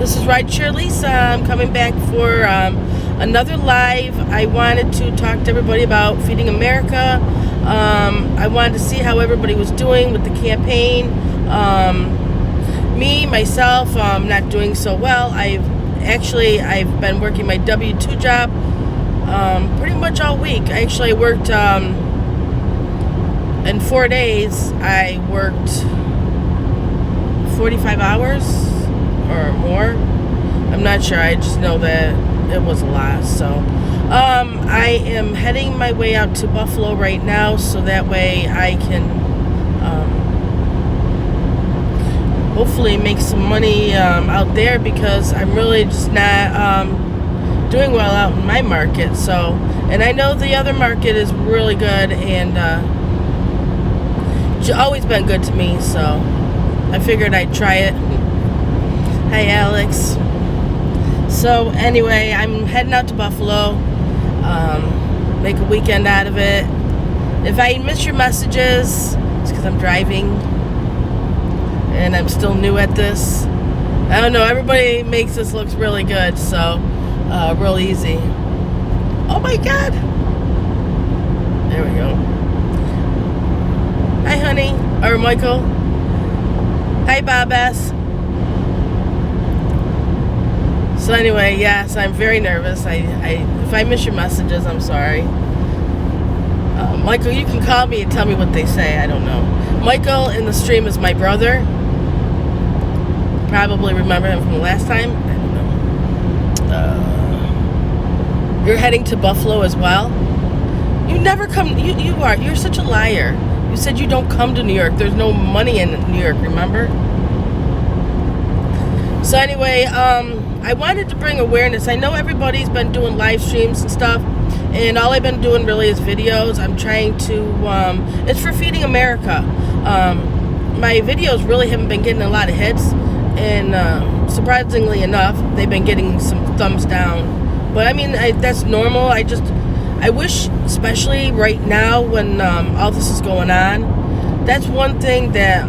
This is Rideshare Lisa. I'm coming back for another live. I wanted to talk to everybody about Feeding America. I wanted to see how everybody was doing with the campaign. Myself, not doing so well. I've been working my W-2 job pretty much all week. I worked in 4 days. I worked 45 hours or more. I'm not sure. I just know that it was a lot. So I am heading my way out to Buffalo right now, so that way I can hopefully make some money out there, because I'm really just not doing well out in my market. So, and I know the other market is really good, and it's always been good to me, so I figured I'd try it. Hi, Alex. So anyway, I'm heading out to Buffalo, make a weekend out of it. If I miss your messages, it's because I'm driving and I'm still new at this. I don't know, everybody makes this look really good, so real easy. Oh my God. There we go. Hi, honey. Or Michael. Hi, Bob S. So anyway, yes, I'm very nervous. If I miss your messages, I'm sorry. Michael, you can call me and tell me what they say. I don't know. Michael in the stream is my brother. Probably remember him from the last time. I don't know. You're heading to Buffalo as well? You never come. You're such a liar. You said you don't come to New York. There's no money in New York, remember? So anyway, I wanted to bring awareness. I know everybody's been doing live streams and stuff, and all I've been doing really is videos. I'm trying to, it's for Feeding America. My videos really haven't been getting a lot of hits, and surprisingly enough, they've been getting some thumbs down. But I mean, that's normal. I wish, especially right now when all this is going on, that's one thing that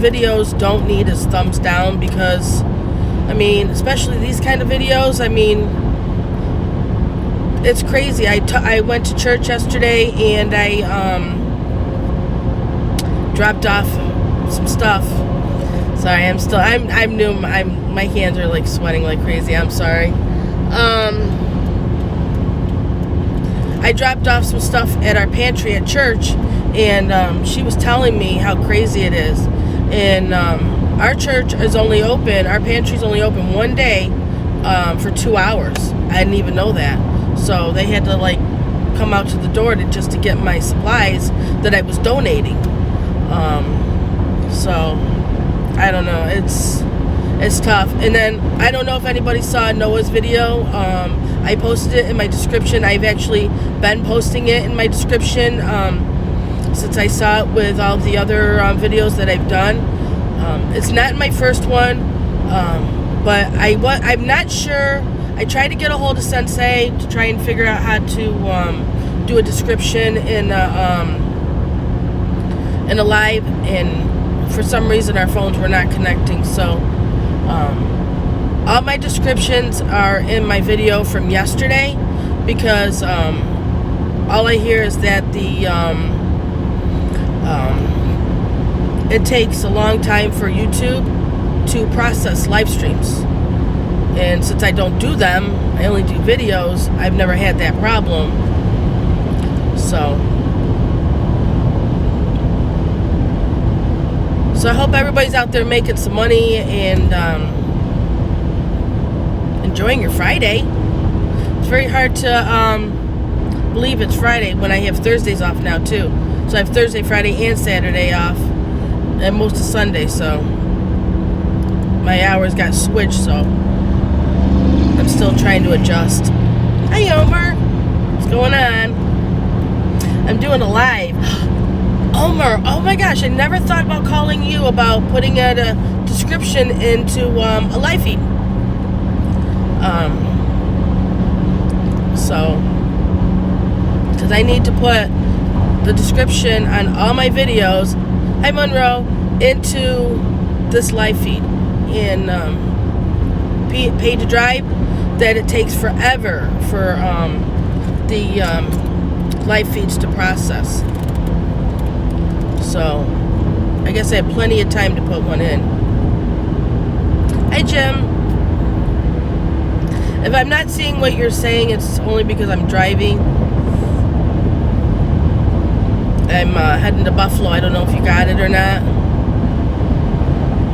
videos don't need is thumbs down, because I mean, especially these kind of videos, I mean, it's crazy. I went to church yesterday, and I dropped off some stuff. Sorry, I'm new. My hands are like sweating like crazy. I'm sorry. I dropped off some stuff at our pantry at church, and she was telling me how crazy it is. And our church is only open, our pantry's only open one day for 2 hours. I didn't even know that. So they had to like come out to the door just to get my supplies that I was donating. So I don't know, it's tough. And then I don't know if anybody saw Noah's video. I posted it in my description. I've actually been posting it in my description since I saw it with all the other videos that I've done. It's not my first one, but I'm not sure. I tried to get a hold of Sensei to try and figure out how to do a description in a live, and for some reason our phones were not connecting. So all my descriptions are in my video from yesterday, because all I hear is that it takes a long time for YouTube to process live streams, and since I don't do them, I only do videos, I've never had that problem. So I hope everybody's out there making some money and enjoying your Friday. It's very hard to believe it's Friday when I have Thursdays off now too. So I have Thursday, Friday, and Saturday off, and most of Sunday, so my hours got switched, so I'm still trying to adjust. Hi, Omar. What's going on? I'm doing a live. Omar, oh my gosh, I never thought about calling you about putting a description into a live feed. So, because I need to put the description on all my videos, hi Monroe, into this live feed. And pay to drive, that it takes forever for the live feeds to process. So I guess I have plenty of time to put one in. Hi, Jim. If I'm not seeing what you're saying, it's only because I'm driving. I'm heading to Buffalo. I don't know if you got it or not.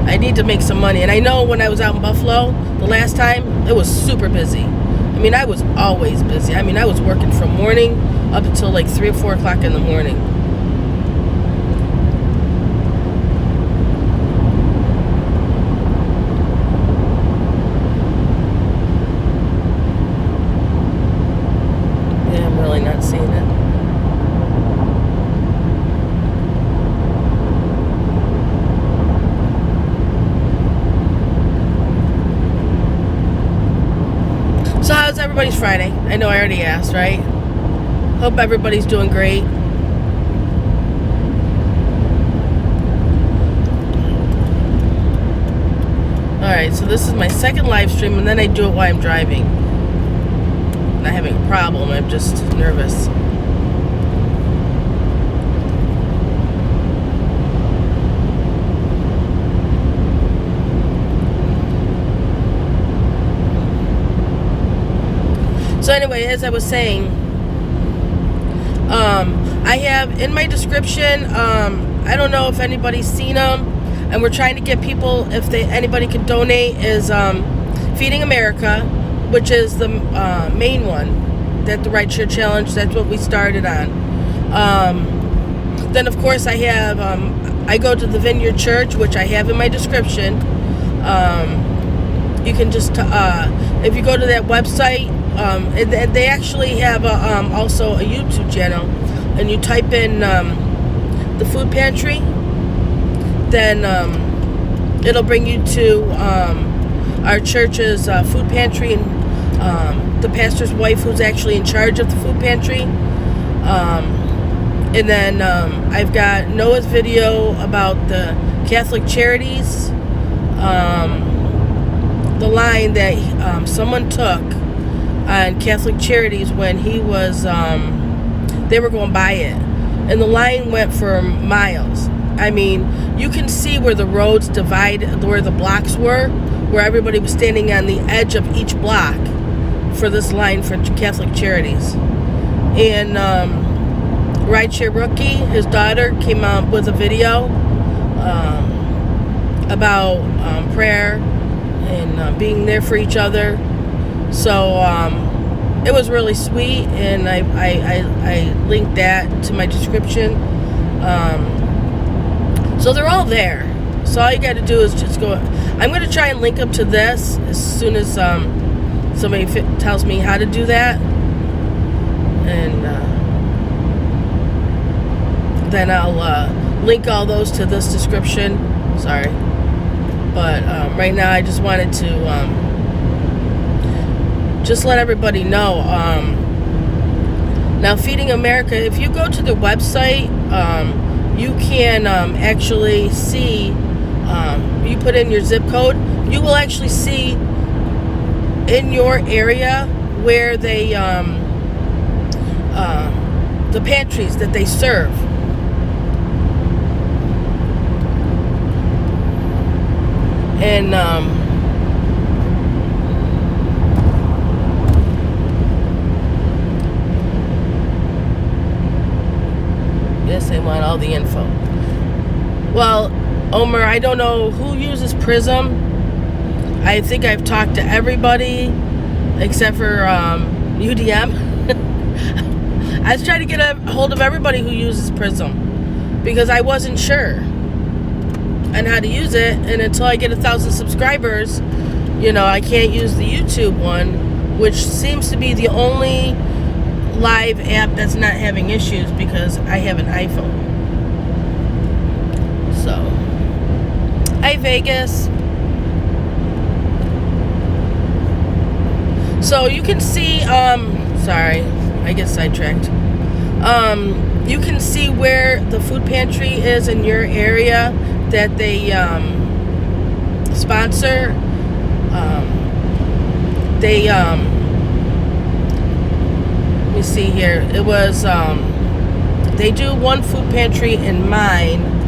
I need to make some money. And I know when I was out in Buffalo the last time, it was super busy. I mean, I was always busy. I mean, I was working from morning up until like 3 or 4 o'clock in the morning. Yeah, I'm really not seeing it. So how's everybody's Friday? I know I already asked, right? Hope everybody's doing great. Alright, so this is my second live stream, and then I do it while I'm driving. I'm not having a problem, I'm just nervous. So anyway, as I was saying, I have in my description, I don't know if anybody's seen them, and we're trying to get people, if anybody can donate, is Feeding America, which is the main one, that the Rideshare Challenge, that's what we started on. Then of course I have, I go to the Vineyard Church, which I have in my description. You can just, if you go to that website, they actually have also a YouTube channel, and you type in the food pantry, then it'll bring you to our church's food pantry, and the pastor's wife who's actually in charge of the food pantry. And then I've got Noah's video about the Catholic Charities, the line that someone took on Catholic Charities when he was, they were going by it, and the line went for miles. I mean, you can see where the roads divide, where the blocks were, where everybody was standing on the edge of each block for this line for Catholic Charities. And Rideshare Rookie, his daughter, came out with a video about prayer and being there for each other. So it was really sweet, and I linked that to my description. So they're all there. So all you got to do is just go. I'm going to try and link them to this as soon as somebody tells me how to do that, and then I'll link all those to this description. Sorry, but right now I just wanted to just let everybody know. Now, Feeding America, if you go to the website, you can actually see, you put in your zip code, you will actually see in your area where they, the pantries that they serve. And, yes, they want all the info. Well, Omer, I don't know who uses Prism. I think I've talked to everybody except for UDM. I was trying to get a hold of everybody who uses Prism because I wasn't sure on how to use it, and until I get 1,000 subscribers, you know, I can't use the YouTube one, which seems to be the only live app that's not having issues because I have an iPhone. So, hi Vegas. So you can see, sorry, I get sidetracked. You can see where the food pantry is in your area that they sponsor. they let me see here. It was they do one food pantry in mine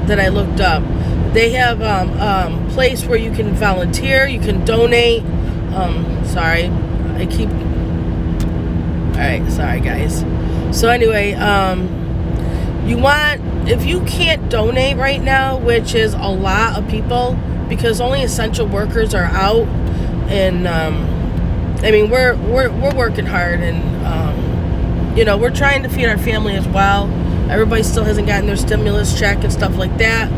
that I looked up. They have place where you can volunteer, you can donate. Sorry, I keep. All right, sorry guys. So anyway, if you can't donate right now, which is a lot of people, because only essential workers are out, and I mean we're working hard, and we're trying to feed our family as well. Everybody still hasn't gotten their stimulus check and stuff like that.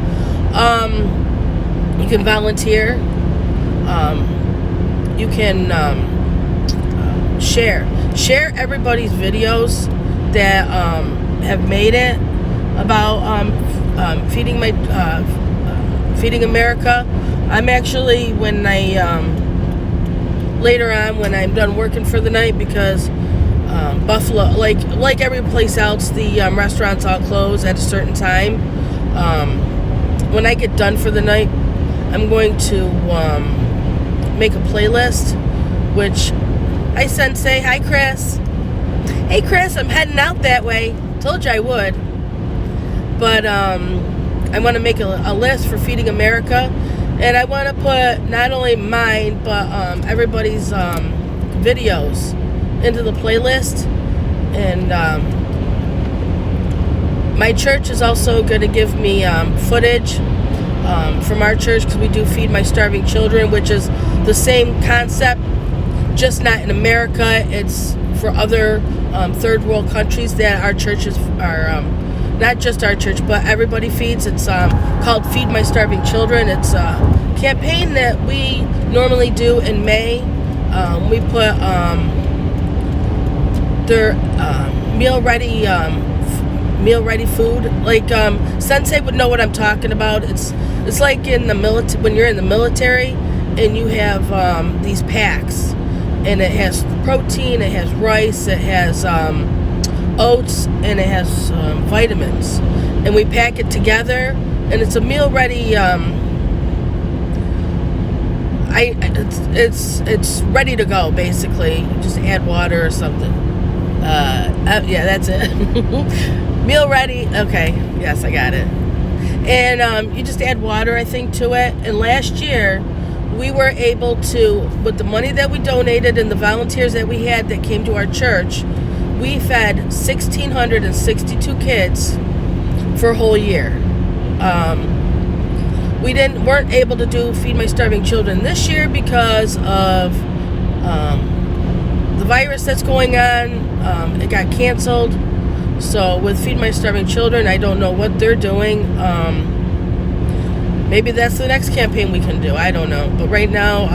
You can volunteer. You can share everybody's videos that have made it about feeding America. I'm actually, when I later on when I'm done working for the night, because Buffalo, like every place else, the restaurants all close at a certain time. When I get done for the night, I'm going to make a playlist, which hi Sensei, hi Chris. Hey Chris, I'm heading out that way. Told you I would. But I want to make a list for Feeding America, and I want to put not only mine but everybody's videos into the playlist. And my church is also going to give me footage from our church, because we do Feed My Starving Children, which is the same concept, just not in America. It's for other third world countries that our churches are, not just our church, but everybody feeds. It's called Feed My Starving Children. It's a campaign that we normally do in May. We put their meal ready food. Like Sensei would know what I'm talking about. It's like in the military, when you're in the military and you have these packs, and it has protein, it has rice, it has oats, and it has vitamins, and we pack it together, and it's a meal ready. It's ready to go, basically. You just add water or something. Yeah, that's it. Meal ready. Okay, yes, I got it. And you just add water, I think, to it. And last year, we were able to, with the money that we donated and the volunteers that we had that came to our church, we fed 1,662 kids for a whole year. We weren't able to do Feed My Starving Children this year because of the virus that's going on. It got canceled. So with Feed My Starving Children, I don't know what they're doing. Maybe that's the next campaign we can do. I don't know. But right now,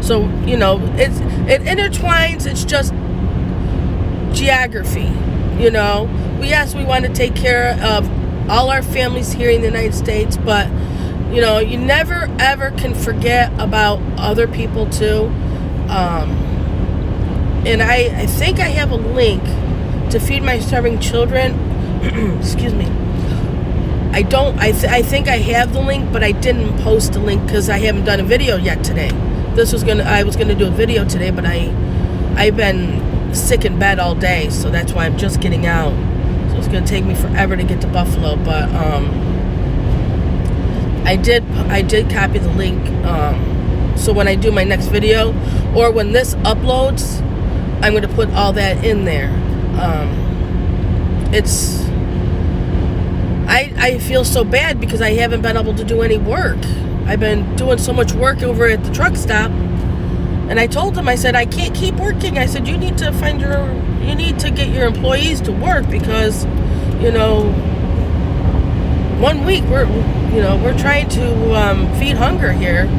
so, it intertwines. It's just geography, Yes, we want to take care of all our families here in the United States, but, you never, ever can forget about other people, too. And I think I have a link to Feed My Starving Children. Excuse me. I think I have the link, but I didn't post the link because I haven't done a video yet today. I was gonna do a video today, but I've been sick in bed all day, so that's why I'm just getting out. So it's gonna take me forever to get to Buffalo, but I did copy the link. So when I do my next video, or when this uploads, I'm gonna put all that in there. I feel so bad because I haven't been able to do any work. I've been doing so much work over at the truck stop, and I told them, I said, I can't keep working. I said, you need to get your employees to work, because 1 week we're trying to feed hunger here.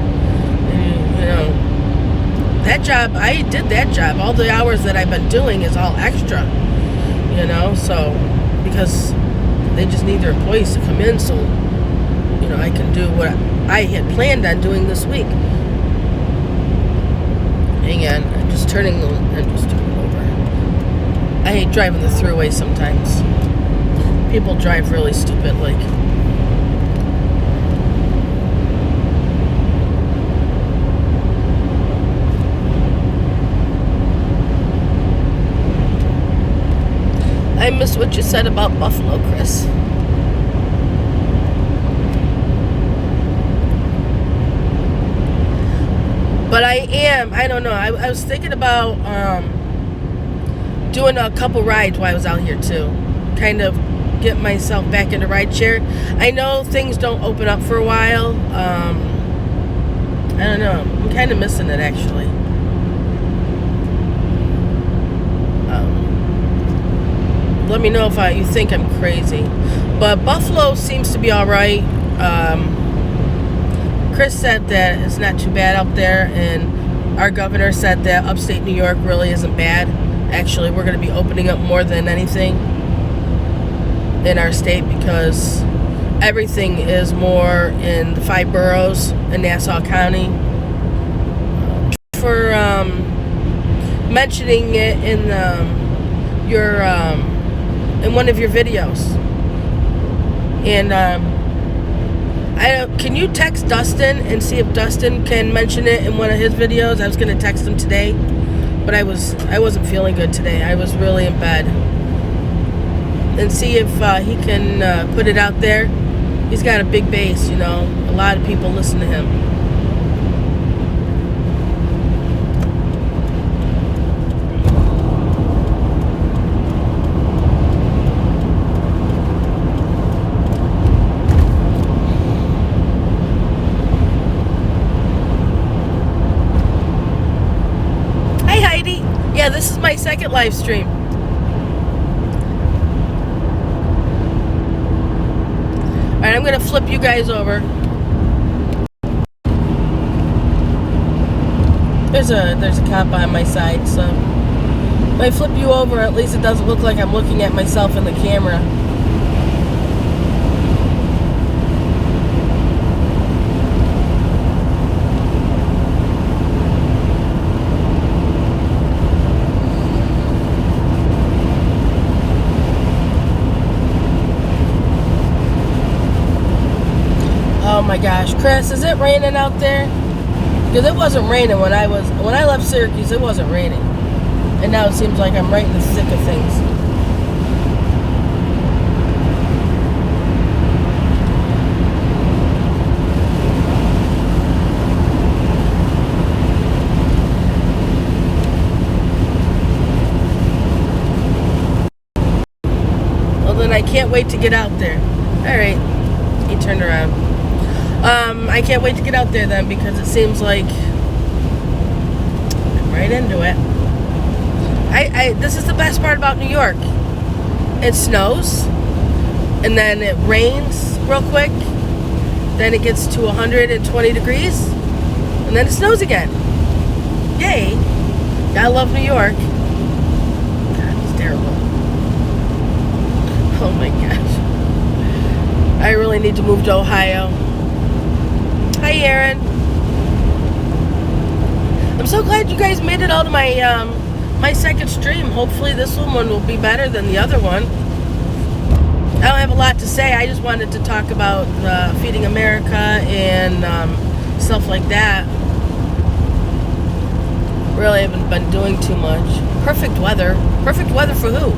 That job, I did that job. All the hours that I've been doing is all extra, so because they just need their employees to come in, so I can do what I had planned on doing this week. Hang on, I'm just turning over. I hate driving the thruway sometimes. People drive really stupid, like. I missed what you said about Buffalo, Chris. But I don't know. I was thinking about doing a couple rides while I was out here too. Kind of get myself back into rideshare. I know things don't open up for a while. I don't know. I'm kind of missing it actually. Let me know if you think I'm crazy. But Buffalo seems to be all right. Chris said that it's not too bad out there, and our governor said that upstate New York really isn't bad. Actually, we're going to be opening up more than anything in our state because everything is more in the 5 boroughs in Nassau County. For mentioning it in your in one of your videos, and can you text Dustin and see if Dustin can mention it in one of his videos? I was going to text him today, but I wasn't feeling good today. I was really in bed. And see if he can put it out there. He's got a big base, you know. A lot of people listen to him. Yeah, this is my second live stream. Alright, I'm going to flip you guys over. There's a cop on my side, so if I flip you over, at least it doesn't look like I'm looking at myself in the camera. Oh my gosh, Chris, is it raining out there? Because it wasn't raining when I left Syracuse. It wasn't raining, and now it seems like I'm right in the thick of things. Well, then I can't wait to get out there. All right, he turned around. I can't wait to get out there then because it seems like I'm right into it. This is the best part about New York. It snows, and then it rains real quick. Then it gets to 120 degrees, and then it snows again. Yay! I love New York. God, it's terrible. Oh my gosh. I really need to move to Ohio. Hi, Aaron. I'm so glad you guys made it all to my my second stream. Hopefully this one will be better than the other one. I don't have a lot to say. I just wanted to talk about Feeding America and stuff like that. Really haven't been doing too much. Perfect weather. Perfect weather for who?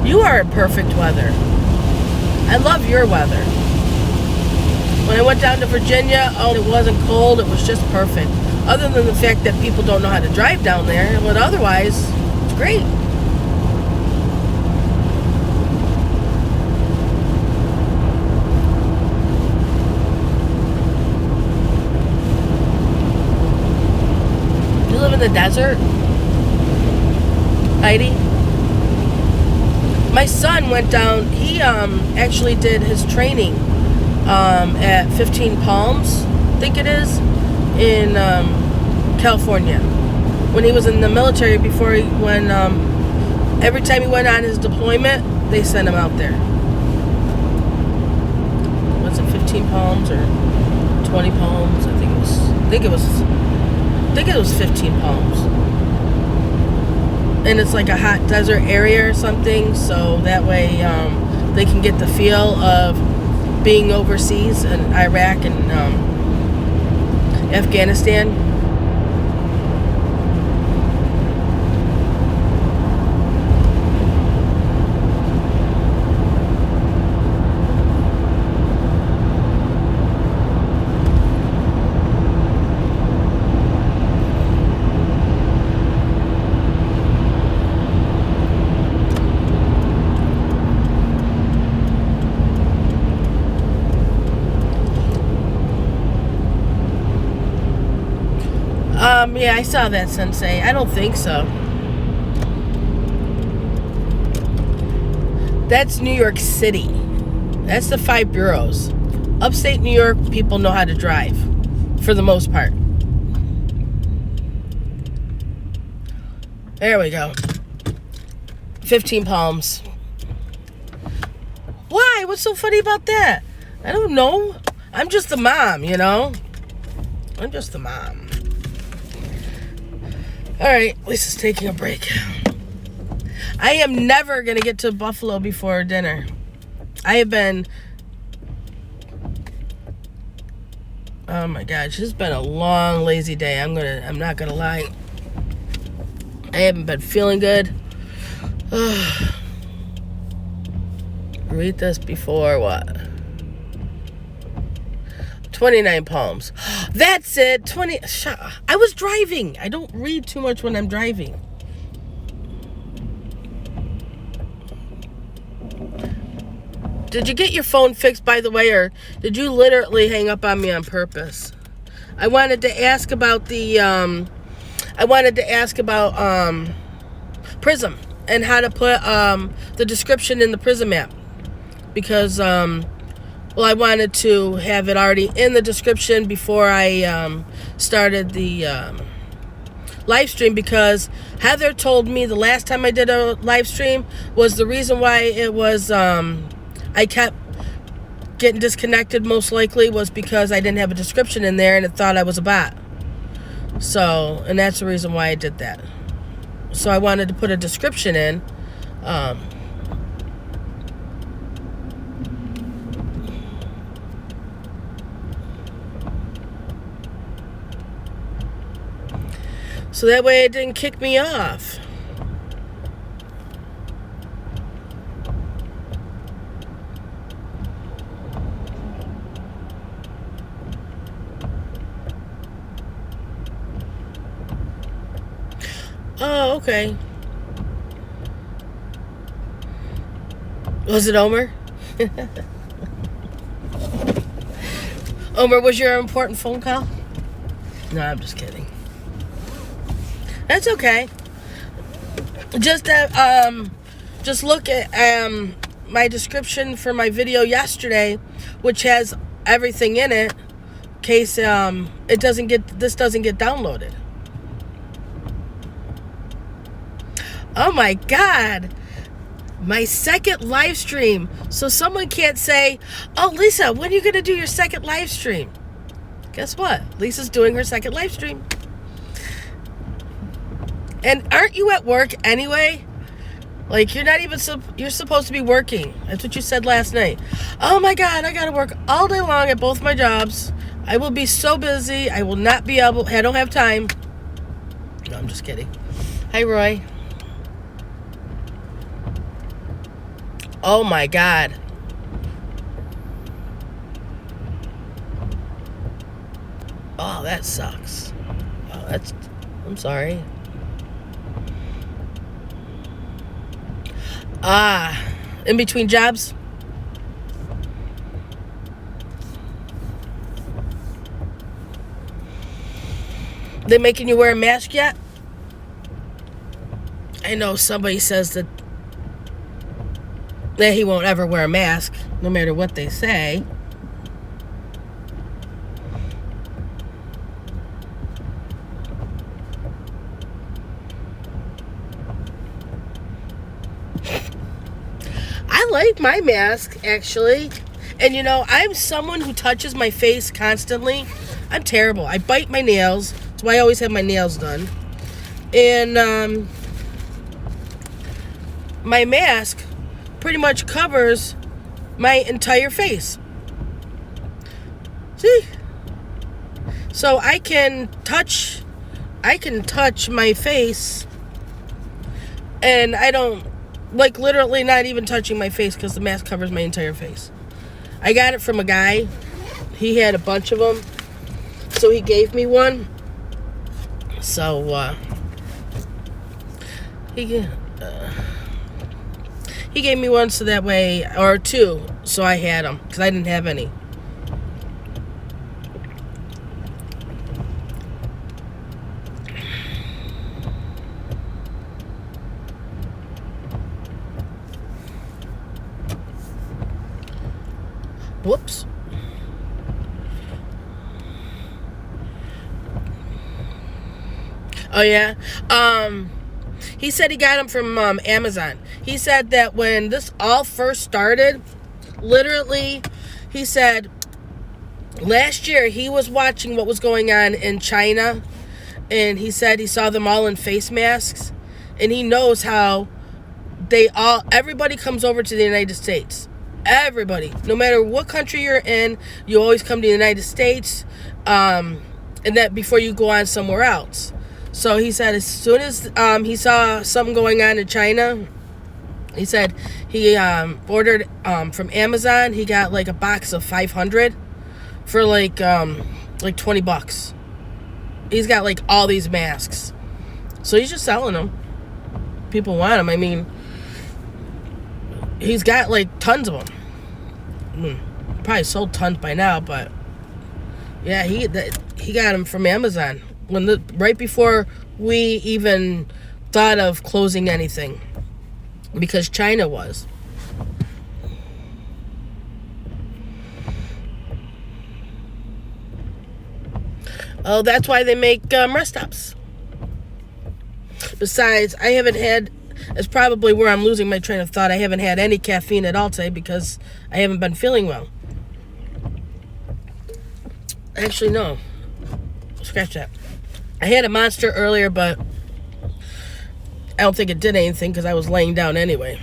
You are in perfect weather. I love your weather. When I went down to Virginia, it wasn't cold, it was just perfect. Other than the fact that people don't know how to drive down there, but otherwise, it's great. You live in the desert, Heidi? My son went down, he actually did his training at 15 Palms, I think it is, in California. When he was in the military, before he went, every time he went on his deployment, they sent him out there. Was it 15 Palms or 20 Palms? I think it was 15 Palms. And it's like a hot desert area or something, so that way they can get the feel of being overseas in Iraq and Afghanistan. Yeah, I saw that, Sensei. I don't think so. That's New York City. That's the 5 boroughs. Upstate New York, people know how to drive, for the most part. There we go. 15 Palms. Why? What's so funny about that? I don't know. I'm just the mom, you know? I'm just the mom. Alright, Lisa's taking a break. I am never going to get to Buffalo before dinner. I have been... Oh my gosh, this has been a long, lazy day. I'm not gonna lie. I haven't been feeling good. Read this before what? 29 Palms. That's it. I was driving. I don't read too much when I'm driving. Did you get your phone fixed, by the way, or did you literally hang up on me on purpose? I wanted to ask about Prism and how to put the description in the Prism app, because I wanted to have it already in the description before I started the live stream, because Heather told me the last time I did a live stream was the reason why it was I kept getting disconnected, most likely was because I didn't have a description in there and it thought I was a bot. So, and that's the reason why I did that. So I wanted to put a description in. So that way it didn't kick me off. Oh, okay. Was it Omer? Omer, was your important phone call? No, I'm just kidding. That's okay. Just look at my description for my video yesterday, which has everything in it, in case this doesn't get downloaded. Oh my God, my second live stream. So someone can't say, oh, Lisa, when are you going to do your second live stream? Guess what? Lisa's doing her second live stream. And aren't you at work anyway? Like, you're not even, you're supposed to be working. That's what you said last night. Oh my God, I got to work all day long at both my jobs. I will be so busy. I will not be able, I don't have time. No, I'm just kidding. Hi, Roy. Oh my God. Oh, that sucks. Oh, I'm sorry. In between jobs? They making you wear a mask yet? I know somebody says that he won't ever wear a mask, no matter what they say. I like my mask, actually. And, you know, I'm someone who touches my face constantly. I'm terrible. I bite my nails. That's why I always have my nails done. And my mask pretty much covers my entire face. See? So I can touch my face, and I don't, like, literally not even touching my face, because the mask covers my entire face. I got it from a guy. He had a bunch of them, so he gave me one. So he gave me one, so that way, or two, so I had them, because I didn't have any. Whoops. Oh, yeah. He said he got them from Amazon. He said that when this all first started, literally, he said last year he was watching what was going on in China, and he said he saw them all in face masks, and he knows how everybody comes over to the United States. Everybody, no matter what country you're in, you always come to the United States, and that before you go on somewhere else. So he said as soon as he saw something going on in China, he said he ordered from Amazon. He got like a box of 500 for like $20. He's got like all these masks, so he's just selling them. People want them. I mean, he's got like tons of them. Probably sold tons by now, but yeah, he got them from Amazon right before we even thought of closing anything, because China was. Oh, that's why they make rest stops. Besides, I haven't had, it's probably where I'm losing my train of thought. I haven't had any caffeine at all today because I haven't been feeling well. Actually, no. Scratch that. I had a Monster earlier, but I don't think it did anything because I was laying down anyway.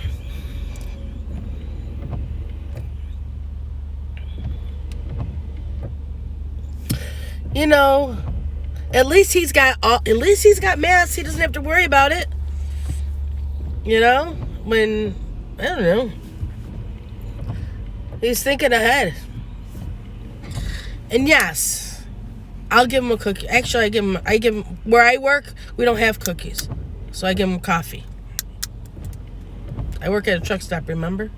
You know, at least he's got masks. He doesn't have to worry about it. You know, I don't know. He's thinking ahead. And yes, I'll give him a cookie. Actually, I give him where I work, we don't have cookies. So I give him coffee. I work at a truck stop, remember?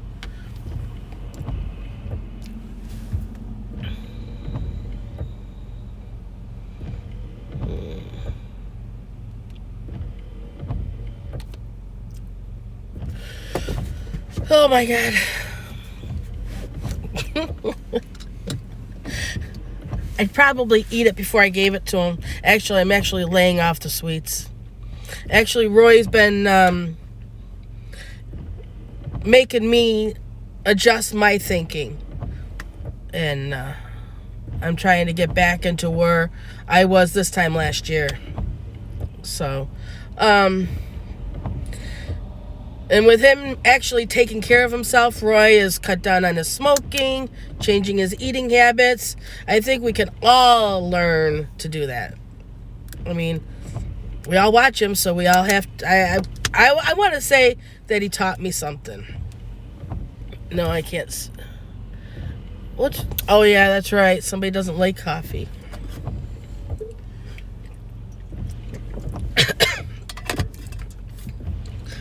Oh my God. I'd probably eat it before I gave it to him. Actually, I'm actually laying off the sweets. Actually, Roy's been making me adjust my thinking. And I'm trying to get back into where I was this time last year. So, and with him actually taking care of himself, Roy has cut down on his smoking, changing his eating habits. I think we can all learn to do that. I mean, we all watch him, so we all have to, I want to say that he taught me something. No, I can't. Oh, yeah, that's right. Somebody doesn't like coffee.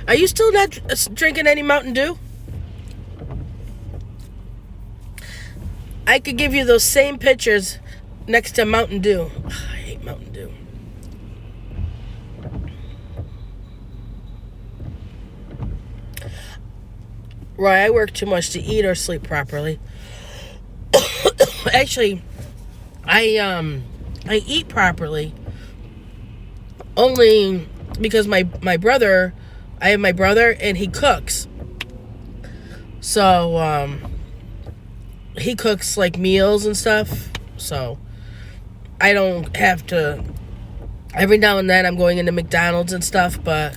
Are you still not drinking any Mountain Dew? I could give you those same pictures next to Mountain Dew. I hate Mountain Dew. Right, I work too much to eat or sleep properly. Actually, I eat properly only because my brother, I have my brother and he cooks. So he cooks like meals and stuff. So I don't have to. Every now and then I'm going into McDonald's and stuff, but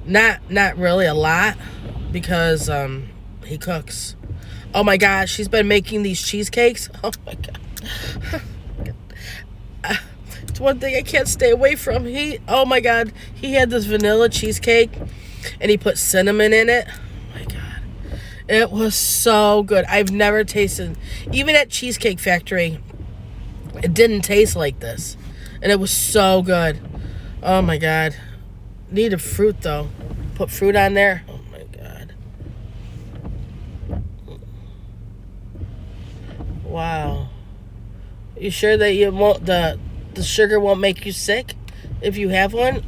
not really a lot because he cooks. Oh my gosh, she's been making these cheesecakes. Oh my God. It's one thing I can't stay away from. Oh my God, he had this vanilla cheesecake and he put cinnamon in it. Oh my God. It was so good. I've never tasted, even at Cheesecake Factory, it didn't taste like this. And it was so good. Oh my God. Needed fruit though. Put fruit on there. Oh my God. Wow. You sure that you won't, the sugar won't make you sick if you have one?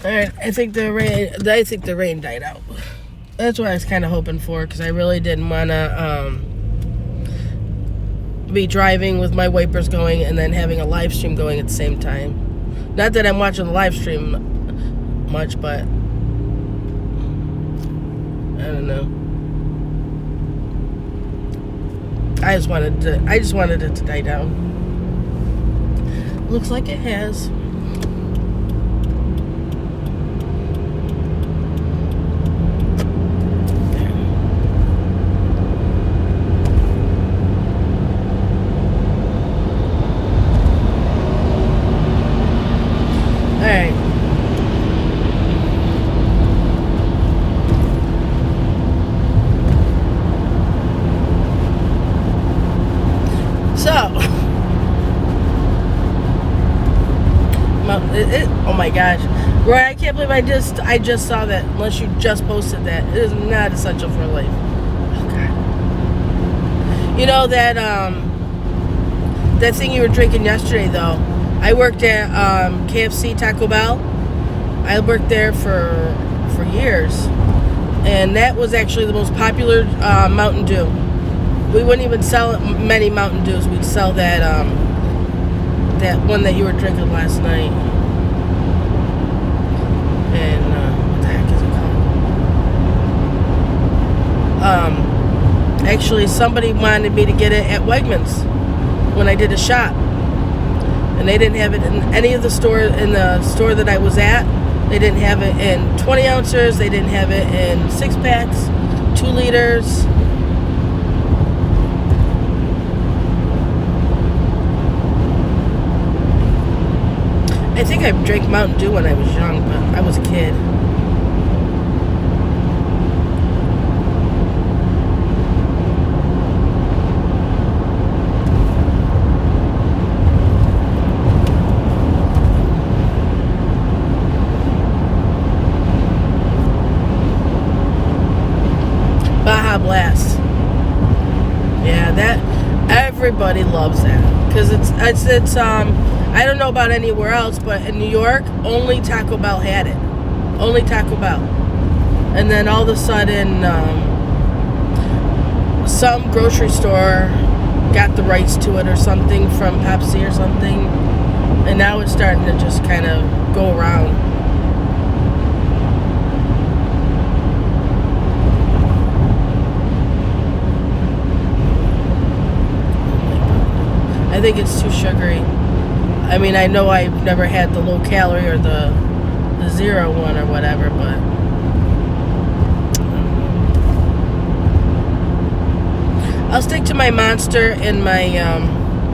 Alright, I think the rain died out. That's what I was kind of hoping for, because I really didn't want to be driving with my wipers going and then having a live stream going at the same time. Not that I'm watching the live stream much, but I don't know. I just wanted it to die down. Looks like it has. Alright. So, oh my gosh, Roy, I can't believe I just saw that. Unless you just posted that, it is not essential for life. Oh God, you know that that thing you were drinking yesterday, though. I worked at KFC, Taco Bell. I worked there for years, and that was actually the most popular Mountain Dew. We wouldn't even sell many Mountain Dews. We'd sell that that one that you were drinking last night. And what the heck is it called? Actually, somebody wanted me to get it at Wegmans when I did a shop, and they didn't have it in any of the stores. In the store that I was at, they didn't have it in 20 ounces. They didn't have it in 6-packs, 2 liters. I think I drank Mountain Dew when I was young, but I was a kid. Baja Blast. Yeah, that everybody loves that, because it's I don't know about anywhere else, but in New York, only Taco Bell had it. Only Taco Bell. And then all of a sudden, some grocery store got the rights to it or something from Pepsi or something. And now it's starting to just kind of go around. I think it's too sugary. I mean, I know I've never had the low calorie or the zero one or whatever, but I'll stick to my Monster and my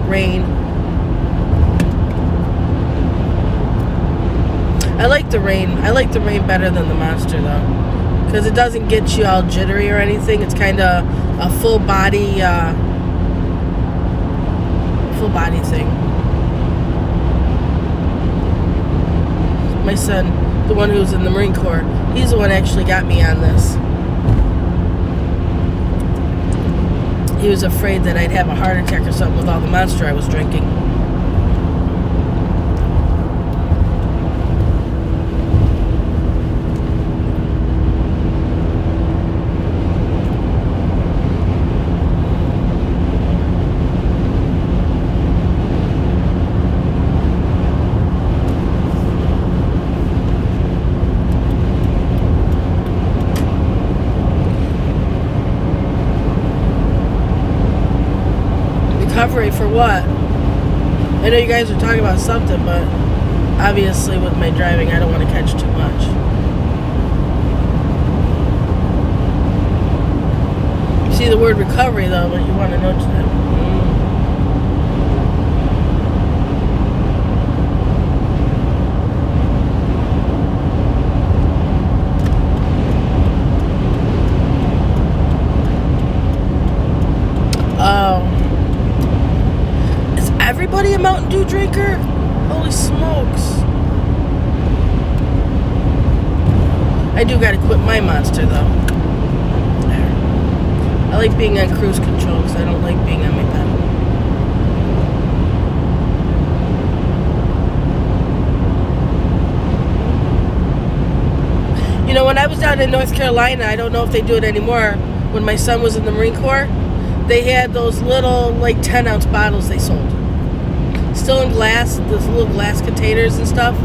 Reign. I like the Reign. I like the Reign better than the Monster, though, because it doesn't get you all jittery or anything. It's kind of a full body thing. My son, the one who's in the Marine Corps, he's the one that actually got me on this. He was afraid that I'd have a heart attack or something with all the Monster I was drinking. Recovery for what? I know you guys are talking about something, but obviously with my driving, I don't want to catch too much. You see the word recovery, though, but you want to know today. Everybody a Mountain Dew drinker? Holy smokes. I do gotta quit my Monster, though. I like being on cruise control because I don't like being on my pedal. When I was down in North Carolina, I don't know if they do it anymore, when my son was in the Marine Corps, they had those little, like, 10-ounce bottles they sold. Still in glass, those little glass containers and stuff.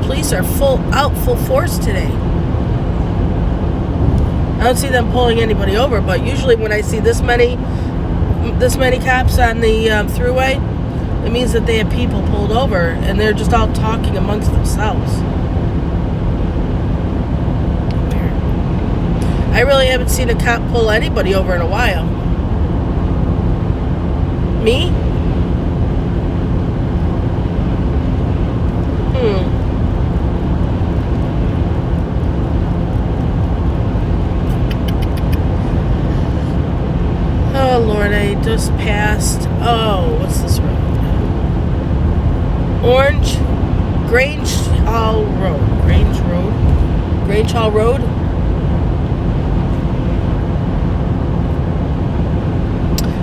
Police are full force today. I don't see them pulling anybody over, but usually when I see this many cops on the thruway, it means that they have people pulled over and they're just all talking amongst themselves. I really haven't seen a cop pull anybody over in a while. Me? Oh Lord, I just passed. Oh, what's this road? Grange Hall Road.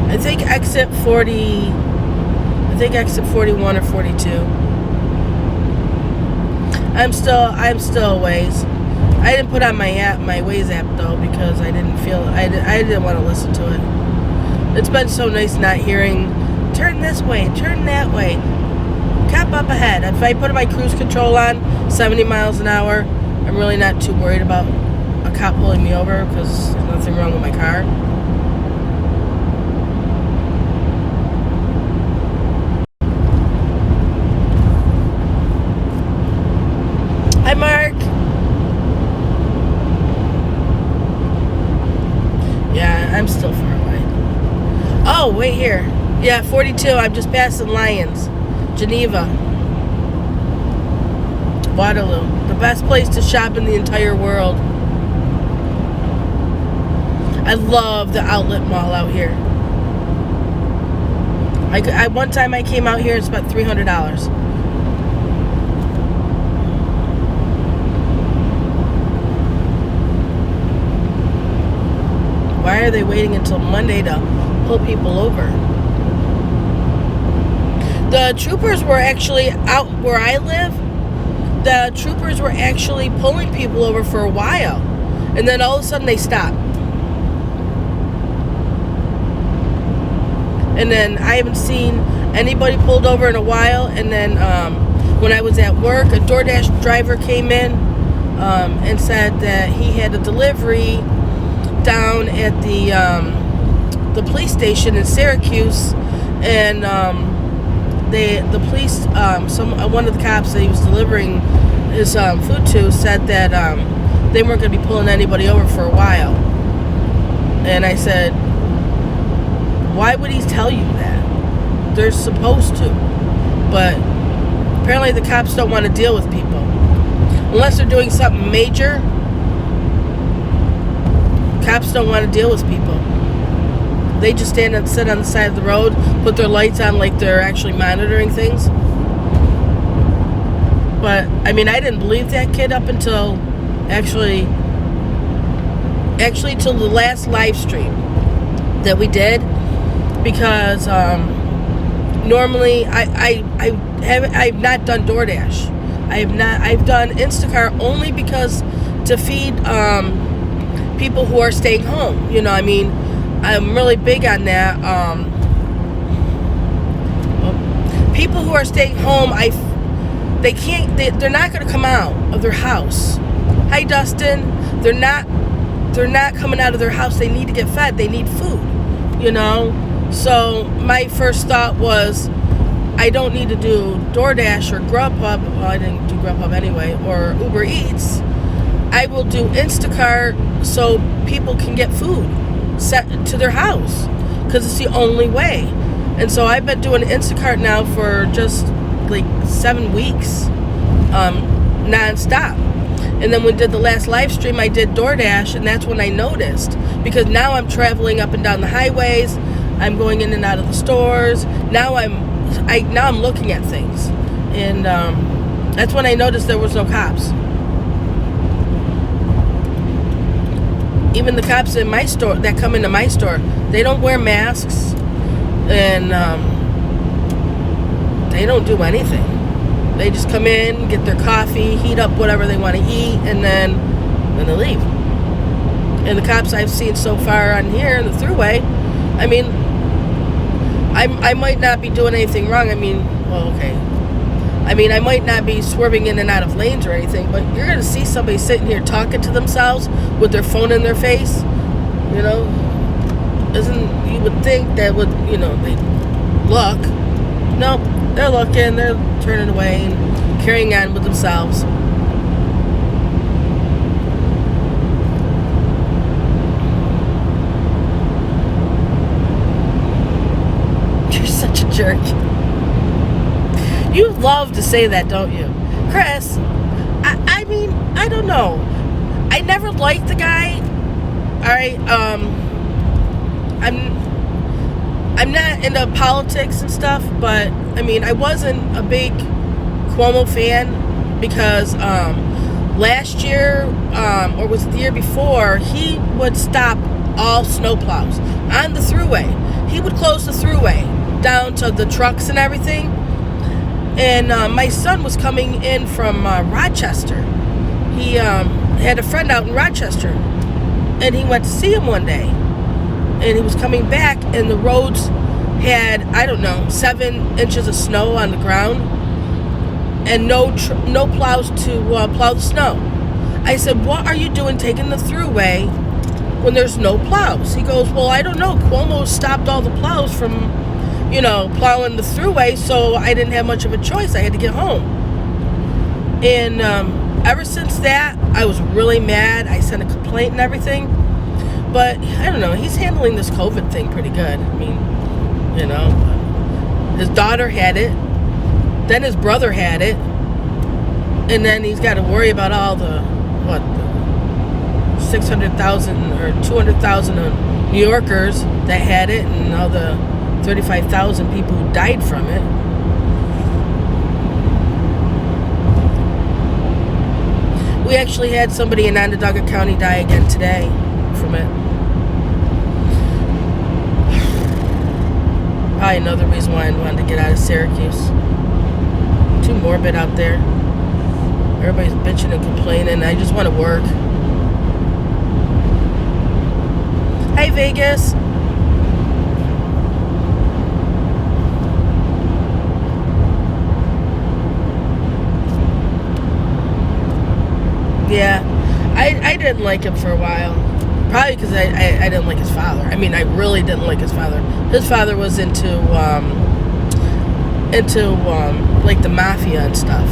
I think exit 41 or 42. I'm still a ways. I didn't put on my Waze app though, because I didn't want to listen to it. It's been so nice not hearing, turn this way, turn that way, cop up ahead. If I put my cruise control on, 70 miles an hour, I'm really not too worried about a cop pulling me over because there's nothing wrong with my car. Hi, Mark. Yeah, I'm still far away. Oh, wait here. Yeah, 42. I'm just passing Lyons, Geneva, Waterloo. The best place to shop in the entire world. I love the outlet mall out here. One time I came out here and spent $300. Why are they waiting until Monday to pull people over? The troopers were actually out where I live. The troopers were actually pulling people over for a while, and then all of a sudden they stopped. And then I haven't seen anybody pulled over in a while. And then when I was at work, a Doordash driver came in and said that he had a delivery down at the police station in Syracuse, and the police, one of the cops that he was delivering his food to said that they weren't going to be pulling anybody over for a while. And I said, why would he tell you that? They're supposed to. But apparently the cops don't want to deal with people unless they're doing something major. Cops don't want to deal with people. They just stand and sit on the side of the road, put their lights on like they're actually monitoring things. But, I mean, I didn't believe that kid up until actually till the last live stream that we did. Because normally I've not done Doordash. I've done Instacart only because to feed people who are staying home. You know, I mean, I'm really big on that. People who are staying home, they're not going to come out of their house. Hi, Dustin. They're not coming out of their house. They need to get fed. They need food, you know. So my first thought was, I don't need to do DoorDash or Grubhub. Well, I didn't do Grubhub anyway, or Uber Eats. I will do Instacart so people can get food sent to their house, because it's the only way. And so I've been doing Instacart now for just like 7 weeks, non-stop. And then when we did the last live stream, I did DoorDash, and that's when I noticed, because now I'm traveling up and down the highways, I'm going in and out of the stores. Now I'm looking at things, and that's when I noticed there was no cops. even the cops in my store that come into my store, they don't wear masks, and they don't do anything. They just come in, get their coffee, heat up whatever they want to eat, and then they leave. And the cops I've seen so far on here in the thruway, I mean, I might not be doing anything wrong. I mean, well, okay. I mean, I might not be swerving in and out of lanes or anything, but you're going to see somebody sitting here talking to themselves with their phone in their face, you know. You would think that would, you know, they look. Nope, they're looking, they're turning away and carrying on with themselves. You're such a jerk. You love to say that, don't you? Chris, I mean, I don't know. I never liked the guy. Alright, I'm not into politics and stuff, but I mean, I wasn't a big Cuomo fan because last year, or was it the year before, he would stop all snowplows on the thruway. He would close the thruway down to the trucks and everything. And my son was coming in from Rochester. He had a friend out in Rochester, and he went to see him one day. And he was coming back, and the roads had, I don't know, 7 inches of snow on the ground, and no plows to plow the snow. I said, what are you doing taking the thruway when there's no plows? He goes, well, I don't know. Cuomo stopped all the plows from, you know, plowing the thruway, so I didn't have much of a choice. I had to get home. And ever since that, I was really mad. I sent a complaint and everything. But, I don't know, he's handling this COVID thing pretty good. I mean, you know, his daughter had it. Then his brother had it. And then he's got to worry about all the 600,000 or 200,000 New Yorkers that had it, and all the 35,000 people who died from it. We actually had somebody in Onondaga County die again today from it. Probably another reason why I wanted to get out of Syracuse. Too morbid out there. Everybody's bitching and complaining. I just want to work. Hey, Vegas. Yeah, I didn't like him for a while. Probably because I didn't like his father. I mean, I really didn't like his father. His father was into like the mafia and stuff.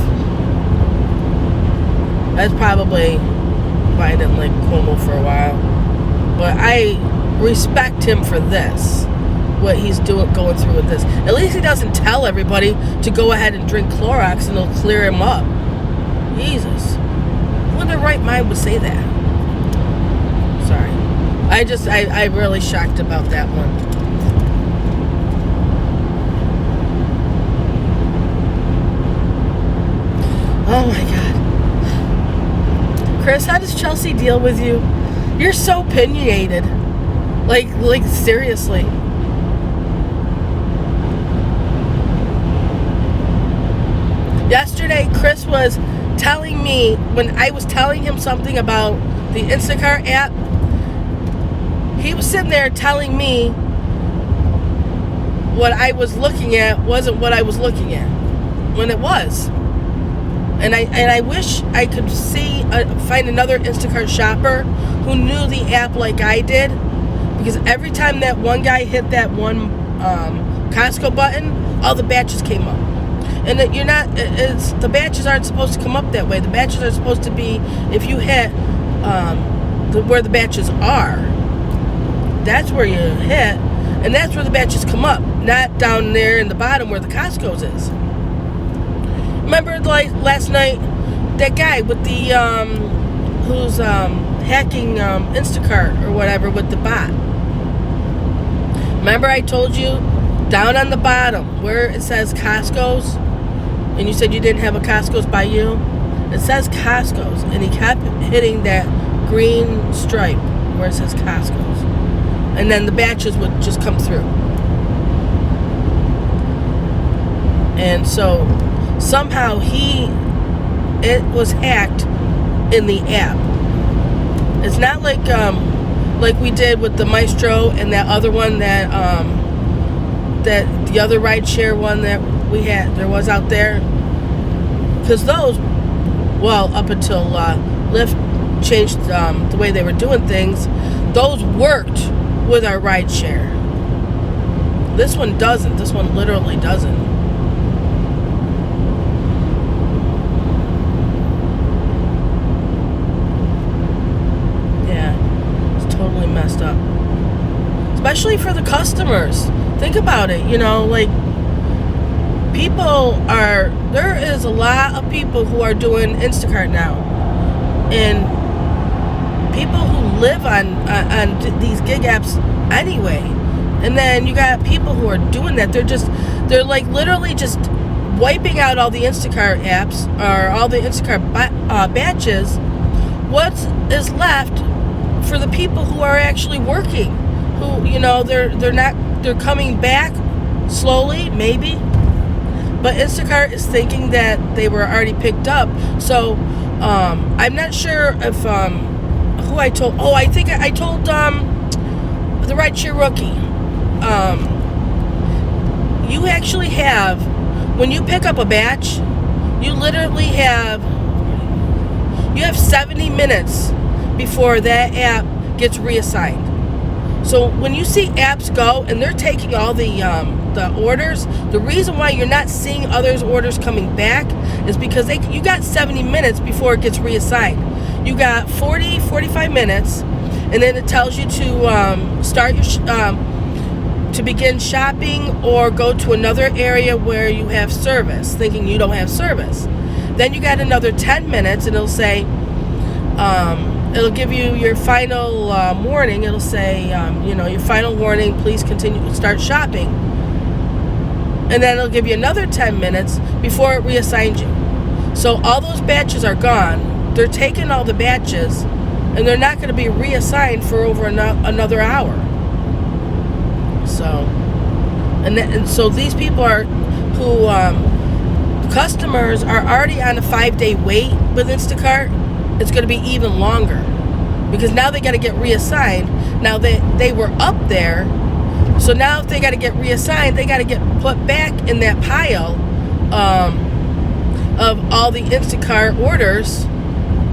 That's probably why I didn't like Cuomo for a while. But I respect him for this, what he's going through with this. At least he doesn't tell everybody to go ahead and drink Clorox and it'll clear him up. Jesus. Who in their right mind would say that? Sorry. I'm really shocked about that one. Oh my God. Chris, how does Chelsea deal with you? You're so opinionated. Like seriously. Yesterday, Chris was telling me, when I was telling him something about the Instacart app, he was sitting there telling me what I was looking at wasn't what I was looking at, when it was. And I wish I could find another Instacart shopper who knew the app like I did, because every time that one guy hit that one Costco button, all the batches came up. And that the batches aren't supposed to come up that way. The batches are supposed to be, if you hit where the batches are, that's where you hit, and that's where the batches come up, not down there in the bottom where the Costco's is. Remember, like last night, that guy with the who's hacking Instacart or whatever with the bot. Remember, I told you down on the bottom where it says Costco's, and you said you didn't have a Costco's by you. It says Costco's, and he kept hitting that green stripe where it says Costco's. And then the batches would just come through. And so somehow it was hacked in the app. It's not like we did with the Maestro and that other one that the other rideshare one that there was out there. Because those, well, up until Lyft changed the way they were doing things, those worked with our rideshare. This one doesn't. This one literally doesn't. Messed up, especially for the customers. Think about it, like there is a lot of people who are doing Instacart now, and people who live on these gig apps anyway, and then you got people who are doing that. They're like literally just wiping out all the Instacart apps or all the Instacart batches. What is left for the people who are actually working, who they're coming back slowly, maybe, but Instacart is thinking that they were already picked up. So I'm not sure if who I told. Oh, I think I told the Rideshare Rookie. You actually have, when you pick up a batch, you literally have 70 minutes before that app gets reassigned. So when you see apps go and they're taking all the orders, the reason why you're not seeing others' orders coming back is because you got 70 minutes before it gets reassigned. You got 45 minutes, and then it tells you to start your to begin shopping or go to another area where you have service, thinking you don't have service. Then you got another 10 minutes, and it'll say it'll give you your final warning. It'll say, your final warning, please continue, start shopping. And then it'll give you another 10 minutes before it reassigns you. So all those batches are gone. They're taking all the batches, and they're not going to be reassigned for over another hour. So, and so these people customers are already on a 5-day wait with Instacart. It's going to be even longer because now they got to get reassigned. Now they were up there, so now if they got to get reassigned, they got to get put back in that pile of all the Instacart orders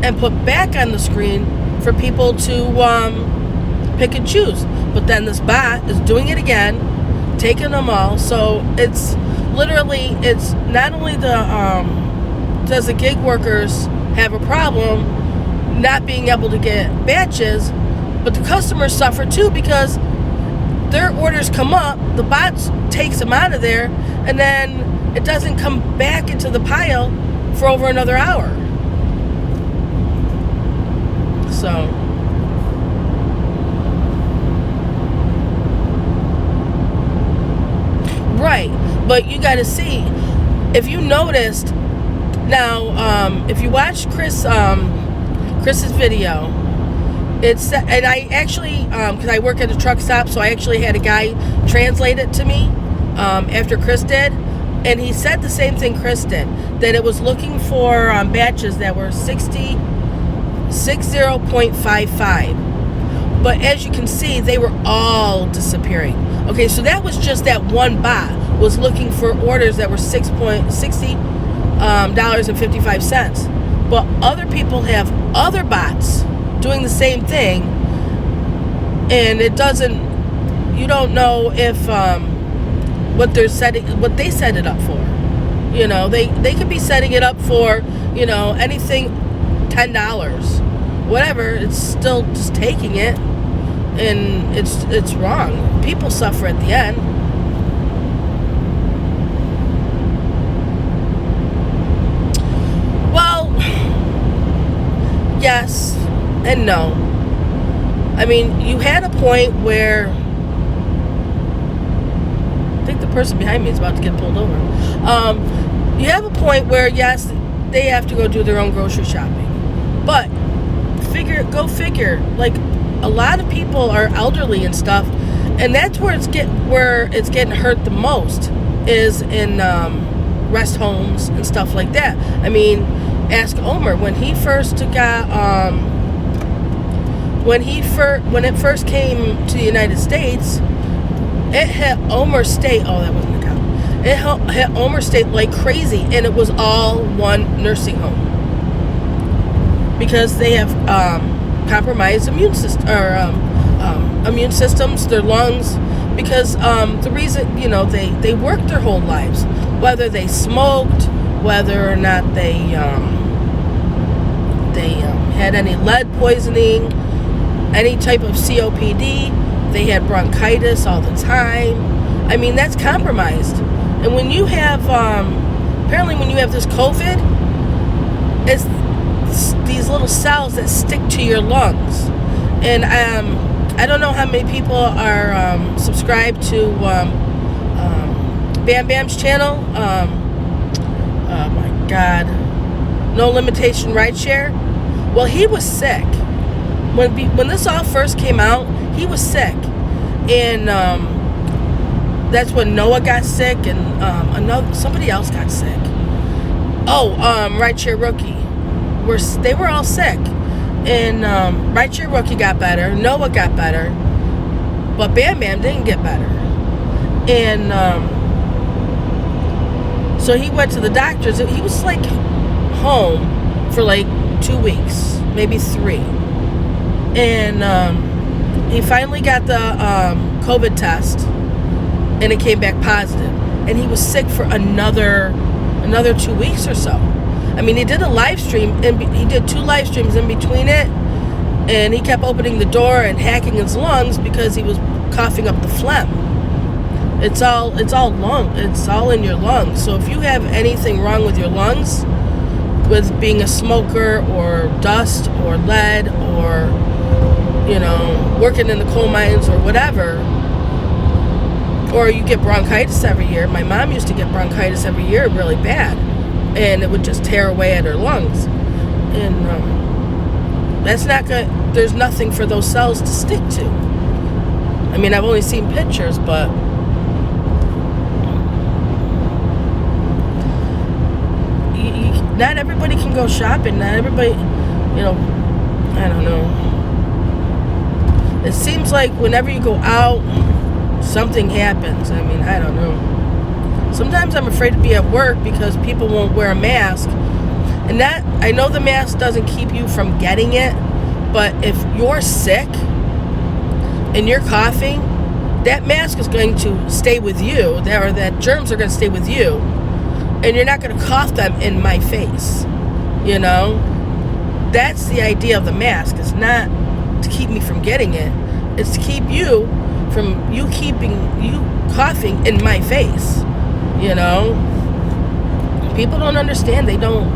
and put back on the screen for people to pick and choose. But then this bot is doing it again, taking them all. So it's not only does the gig workers have a problem not being able to get batches, but the customers suffer too because their orders come up, the bot takes them out of there, and then it doesn't come back into the pile for over another hour. So right, but you got to see, if you noticed now, if you watch Chris's video, and I actually, because I work at a truck stop, so I actually had a guy translate it to me after Chris did, and he said the same thing Chris did, that it was looking for batches that were 60.55, but as you can see, they were all disappearing. Okay, so that was just that one bot was looking for orders that were $60.55. But other people have other bots doing the same thing, and it doesn't. You don't know if what they set it up for. They could be setting it up for anything $10, whatever. It's still just taking it, and it's wrong. People suffer at the end. Yes and no. I mean, you had a point where I think the person behind me is about to get pulled over. You have a point where, yes, they have to go do their own grocery shopping. But go figure. Like, a lot of people are elderly and stuff, and that's where it's getting hurt the most, is in rest homes and stuff like that. I mean, ask Omer when he first got when it first came to the United States. It hit Omer State. Oh, that wasn't a cow. It hit Omer State like crazy, and it was all one nursing home because they have compromised immune systems, their lungs. Because the reason, they worked their whole lives, whether they smoked, whether or not they had any lead poisoning, any type of COPD. They had bronchitis all the time. I mean, that's compromised. And when you have, apparently when you have this COVID, it's these little cells that stick to your lungs. And I don't know how many people are subscribed to Bam Bam's channel. Oh my God. No Limitation Rideshare. Well, he was sick. When this all first came out, he was sick, and that's when Noah got sick, and somebody else got sick. Rideshare Rookie. They were all sick, and Rideshare Rookie got better. Noah got better, but Bam Bam didn't get better, and so he went to the doctors. He was like home for like 2 weeks, maybe 3, and he finally got the COVID test, and it came back positive. And he was sick for another 2 weeks or so. I mean, he did a live stream, and he did 2 live streams in between it, and he kept opening the door and hacking his lungs because he was coughing up the phlegm. It's all in your lungs. So if you have anything wrong with your lungs, with being a smoker or dust or lead or working in the coal mines or whatever, or you get bronchitis every year. My mom used to get bronchitis every year really bad, and it would just tear away at her lungs, and that's not good. There's nothing for those cells to stick to. I mean, I've only seen pictures, but not everybody can go shopping. Not everybody, I don't know. It seems like whenever you go out, something happens. I mean, I don't know. Sometimes I'm afraid to be at work because people won't wear a mask. And that, I know the mask doesn't keep you from getting it, but if you're sick and you're coughing, that mask is going to stay with you, or that germs are going to stay with you, and you're not going to cough them in my face. That's the idea of the mask. It's not to keep me from getting it. It's to keep you from you coughing in my face. People don't understand. They don't.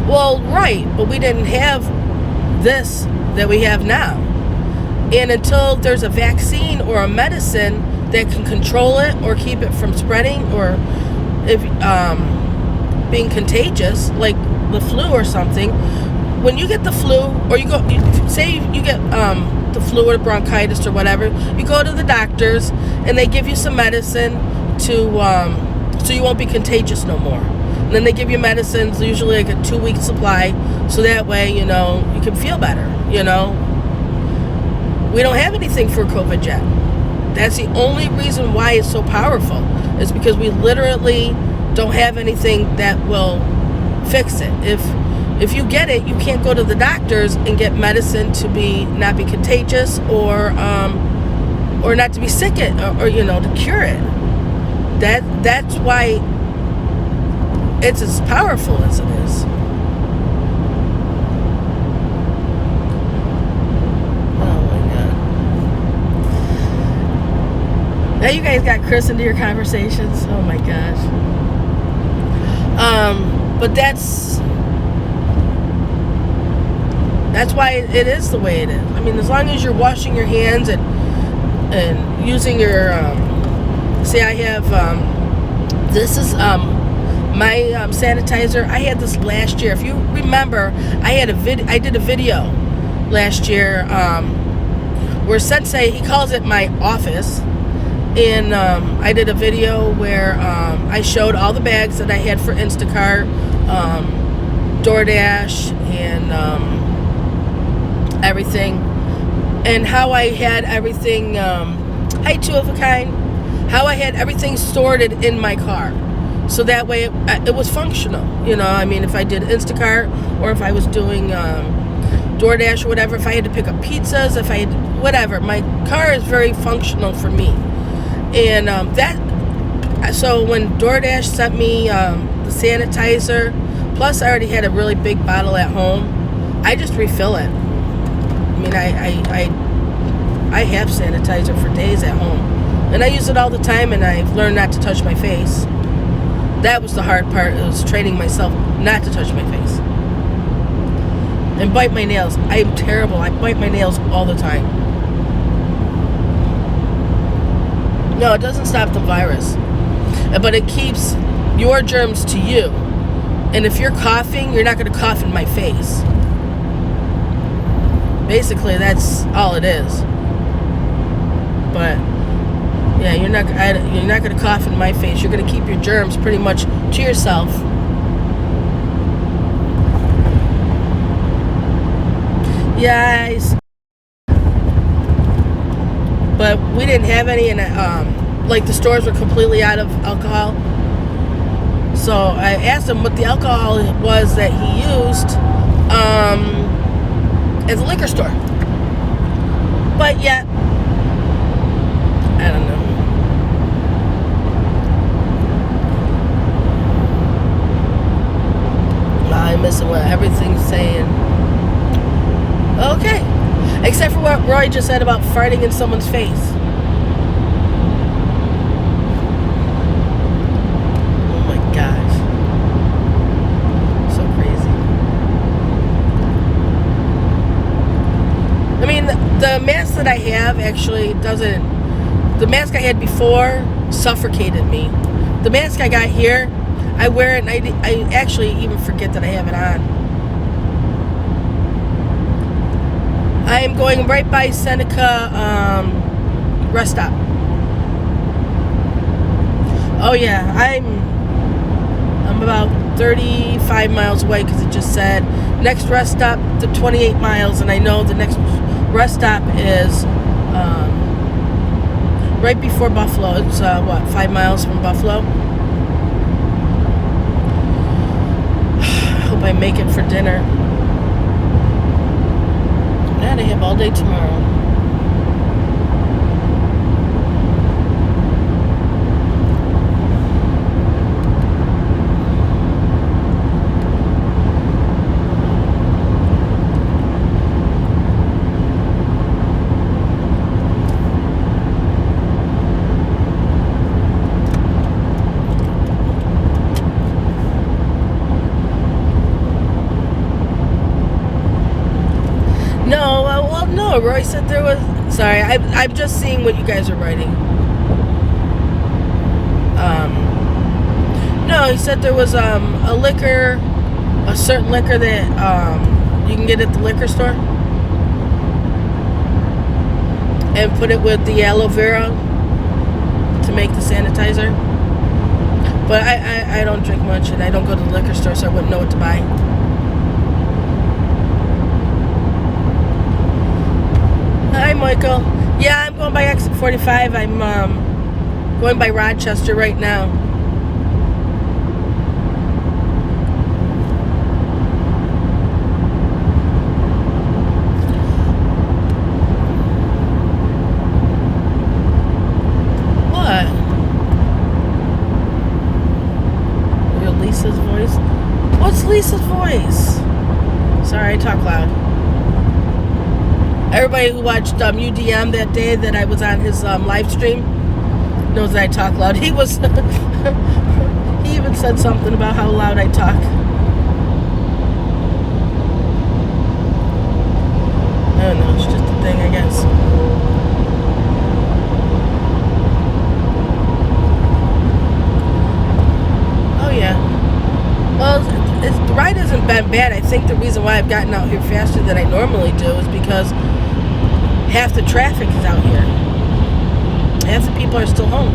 Well, right, but we didn't have this that we have now. And until there's a vaccine or a medicine that can control it or keep it from spreading, or if being contagious, like the flu or something, when you get the flu, or you get the flu or bronchitis or whatever, you go to the doctors and they give you some medicine to so you won't be contagious no more. And then they give you medicines, usually like a 2-week supply, so that way you can feel better. We don't have anything for COVID yet. That's the only reason why it's so powerful, is because we literally don't have anything that will fix it. If you get it, you can't go to the doctors and get medicine to not be contagious, or not to be sick, or to cure it. That's why it's as powerful as it is. Now you guys got Chris into your conversations. Oh my gosh. But that's why it is the way it is. I mean, as long as you're washing your hands and using your say I have this is My sanitizer, I had this last year. If you remember, I did a video last year where Sensei, he calls it my office, and I did a video where I showed all the bags that I had for Instacart, Doordash, and everything, and how I had everything, hi, two of a kind, how I had everything stored in my car. So that way it was functional. You know, I mean, if I did Instacart or if I was doing Doordash or whatever, if I had to pick up pizzas, if I had whatever, my car is very functional for me. And so when Doordash sent me the sanitizer, plus I already had a really big bottle at home, I just refill it. I mean, I have sanitizer for days at home, and I use it all the time, and I've learned not to touch my face. That was the hard part. It was training myself not to touch my face. And bite my nails. I am terrible. I bite my nails all the time. No, it doesn't stop the virus, but it keeps your germs to you. And if you're coughing, you're not going to cough in my face. Basically, that's all it is. But yeah, you're not going to cough in my face. You're going to keep your germs pretty much to yourself. Yes. But we didn't have any, and like the stores were completely out of alcohol. So I asked him what the alcohol was that he used at the liquor store. But yet, I don't know. I'm missing what everything's saying. Okay. Except for what Roy just said about farting in someone's face. Oh my gosh. So crazy. I mean, the mask that I have actually doesn't... The mask I had before suffocated me. The mask I got here, I wear it and I actually even forget that I have it on. I am going right by Seneca rest stop. Oh yeah, I'm about 35 miles away because it just said next rest stop to 28 miles, and I know the next rest stop is right before Buffalo. It's 5 miles from Buffalo. I hope I make it for dinner. I have all day tomorrow. No, Roy said there was... Sorry, I'm just seeing what you guys are writing. No, he said there was a liquor, a certain liquor that you can get at the liquor store, and put it with the aloe vera to make the sanitizer. But I don't drink much, and I don't go to the liquor store, so I wouldn't know what to buy. Hi, Michael. Yeah, I'm going by exit 45. I'm going by Rochester right now. What? Your Lisa's voice? What's Lisa's voice? Sorry, I talk loud. Everybody who watched UDM that day that I was on his live stream knows that I talk loud. He was, he even said something about how loud I talk. I don't know, it's just a thing, I guess. Oh yeah. bad. I think the reason why I've gotten out here faster than I normally do is because half the traffic is out here. Half the people are still home.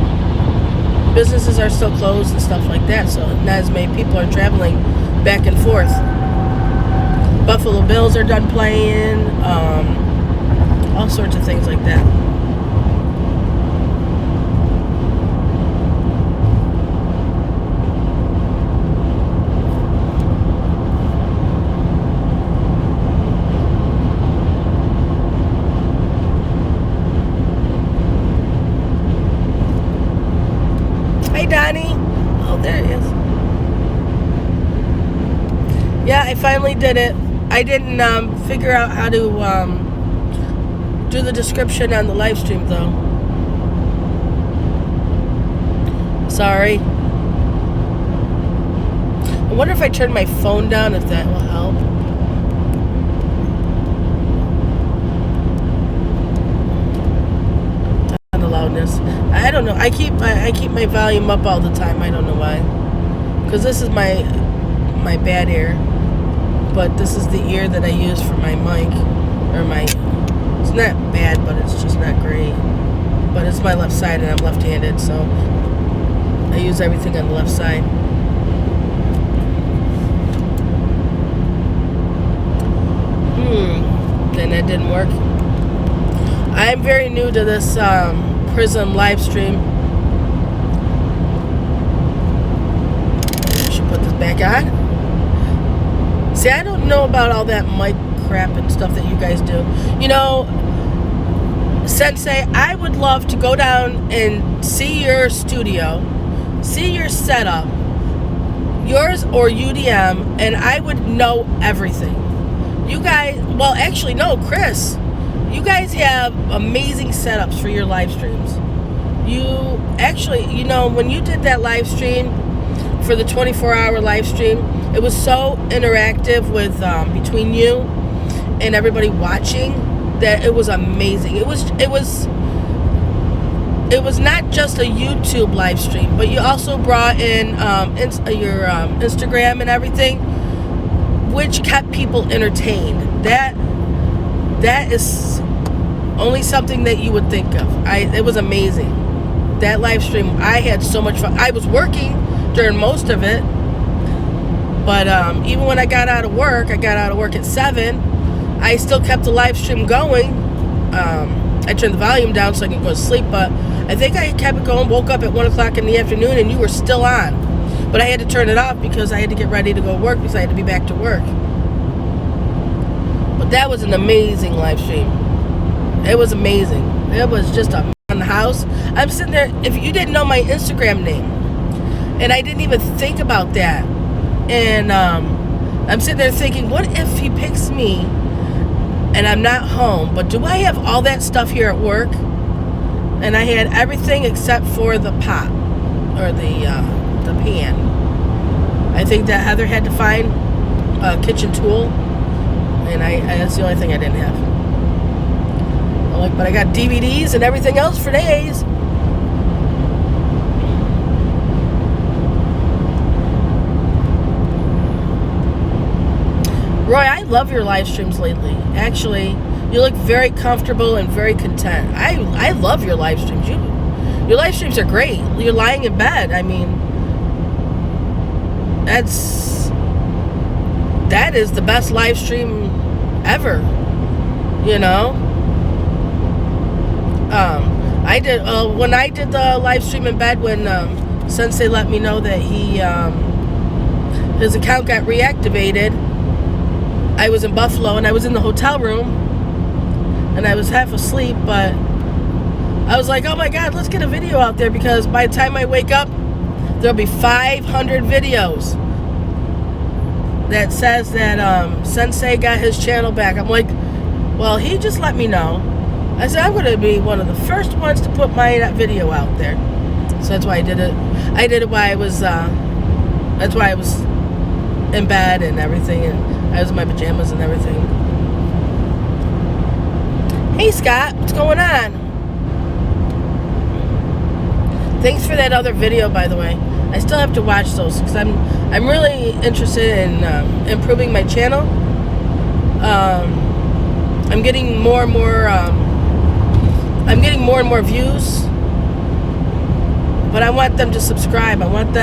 Businesses are still closed and stuff like that, so not as many people are traveling back and forth. Buffalo Bills are done playing, all sorts of things like that. Hey, Donnie. Oh, there it is. Yeah, I finally did it. I didn't figure out how to do the description on the live stream, though. Sorry. I wonder if I turn my phone down, if that will help. On the loudness. I don't know. I keep my volume up all the time. I don't know why. Because this is my bad ear. But this is the ear that I use for my mic, or it's not bad, but it's just not great. But it's my left side, and I'm left-handed, so I use everything on the left side. Then that didn't work. I'm very new to this Prism live stream. I should put this back on. See, I don't know about all that mic crap and stuff that you guys do. You know, Sensei, I would love to go down and see your studio, see your setup, yours or UDM, and I would know everything. You guys, well, actually, no, Chris, you guys have amazing setups for your live streams. You actually, you know, when you did that live stream for the 24-hour live stream, it was so interactive with between you and everybody watching that it was amazing. It was not just a YouTube live stream, but you also brought in your Instagram and everything, which kept people entertained. That is only something that you would think of. It was amazing. That live stream, I had so much fun. I was working during most of it. But even when I got out of work at 7, I still kept the live stream going. I turned the volume down so I could go to sleep, but I think I kept it going, woke up at 1 o'clock in the afternoon, and you were still on. But I had to turn it off because I had to get ready to go to work because I had to be back to work. But that was an amazing live stream. It was amazing. It was just a on the house. I'm sitting there, if you didn't know my Instagram name, and I didn't even think about that. And I'm sitting there thinking, what if he picks me and I'm not home? But do I have all that stuff here at work? And I had everything except for the pot or the pan. I think that Heather had to find a kitchen tool, and that's the only thing I didn't have. But I got DVDs and everything else for days. Roy, I love your live streams lately. Actually, you look very comfortable and very content. I love your live streams. Your live streams are great. You're lying in bed. I mean, that is the best live stream ever. You know? I did when I did the live stream in bed when Sensei let me know that his account got reactivated. I was in Buffalo and I was in the hotel room and I was half asleep, but I was like, oh my God, let's get a video out there, because by the time I wake up, there'll be 500 videos that says that Sensei got his channel back. I'm like, well, he just let me know. I said, I'm going to be one of the first ones to put my video out there. So that's why I did it. I did it while I was, that's why I was in bed and everything, and I was in my pajamas and everything. Hey, Scott, what's going on? Thanks for that other video, by the way. I still have to watch those because I'm really interested in improving my channel. I'm getting more and more. I'm getting more and more views, but I want them to subscribe. I want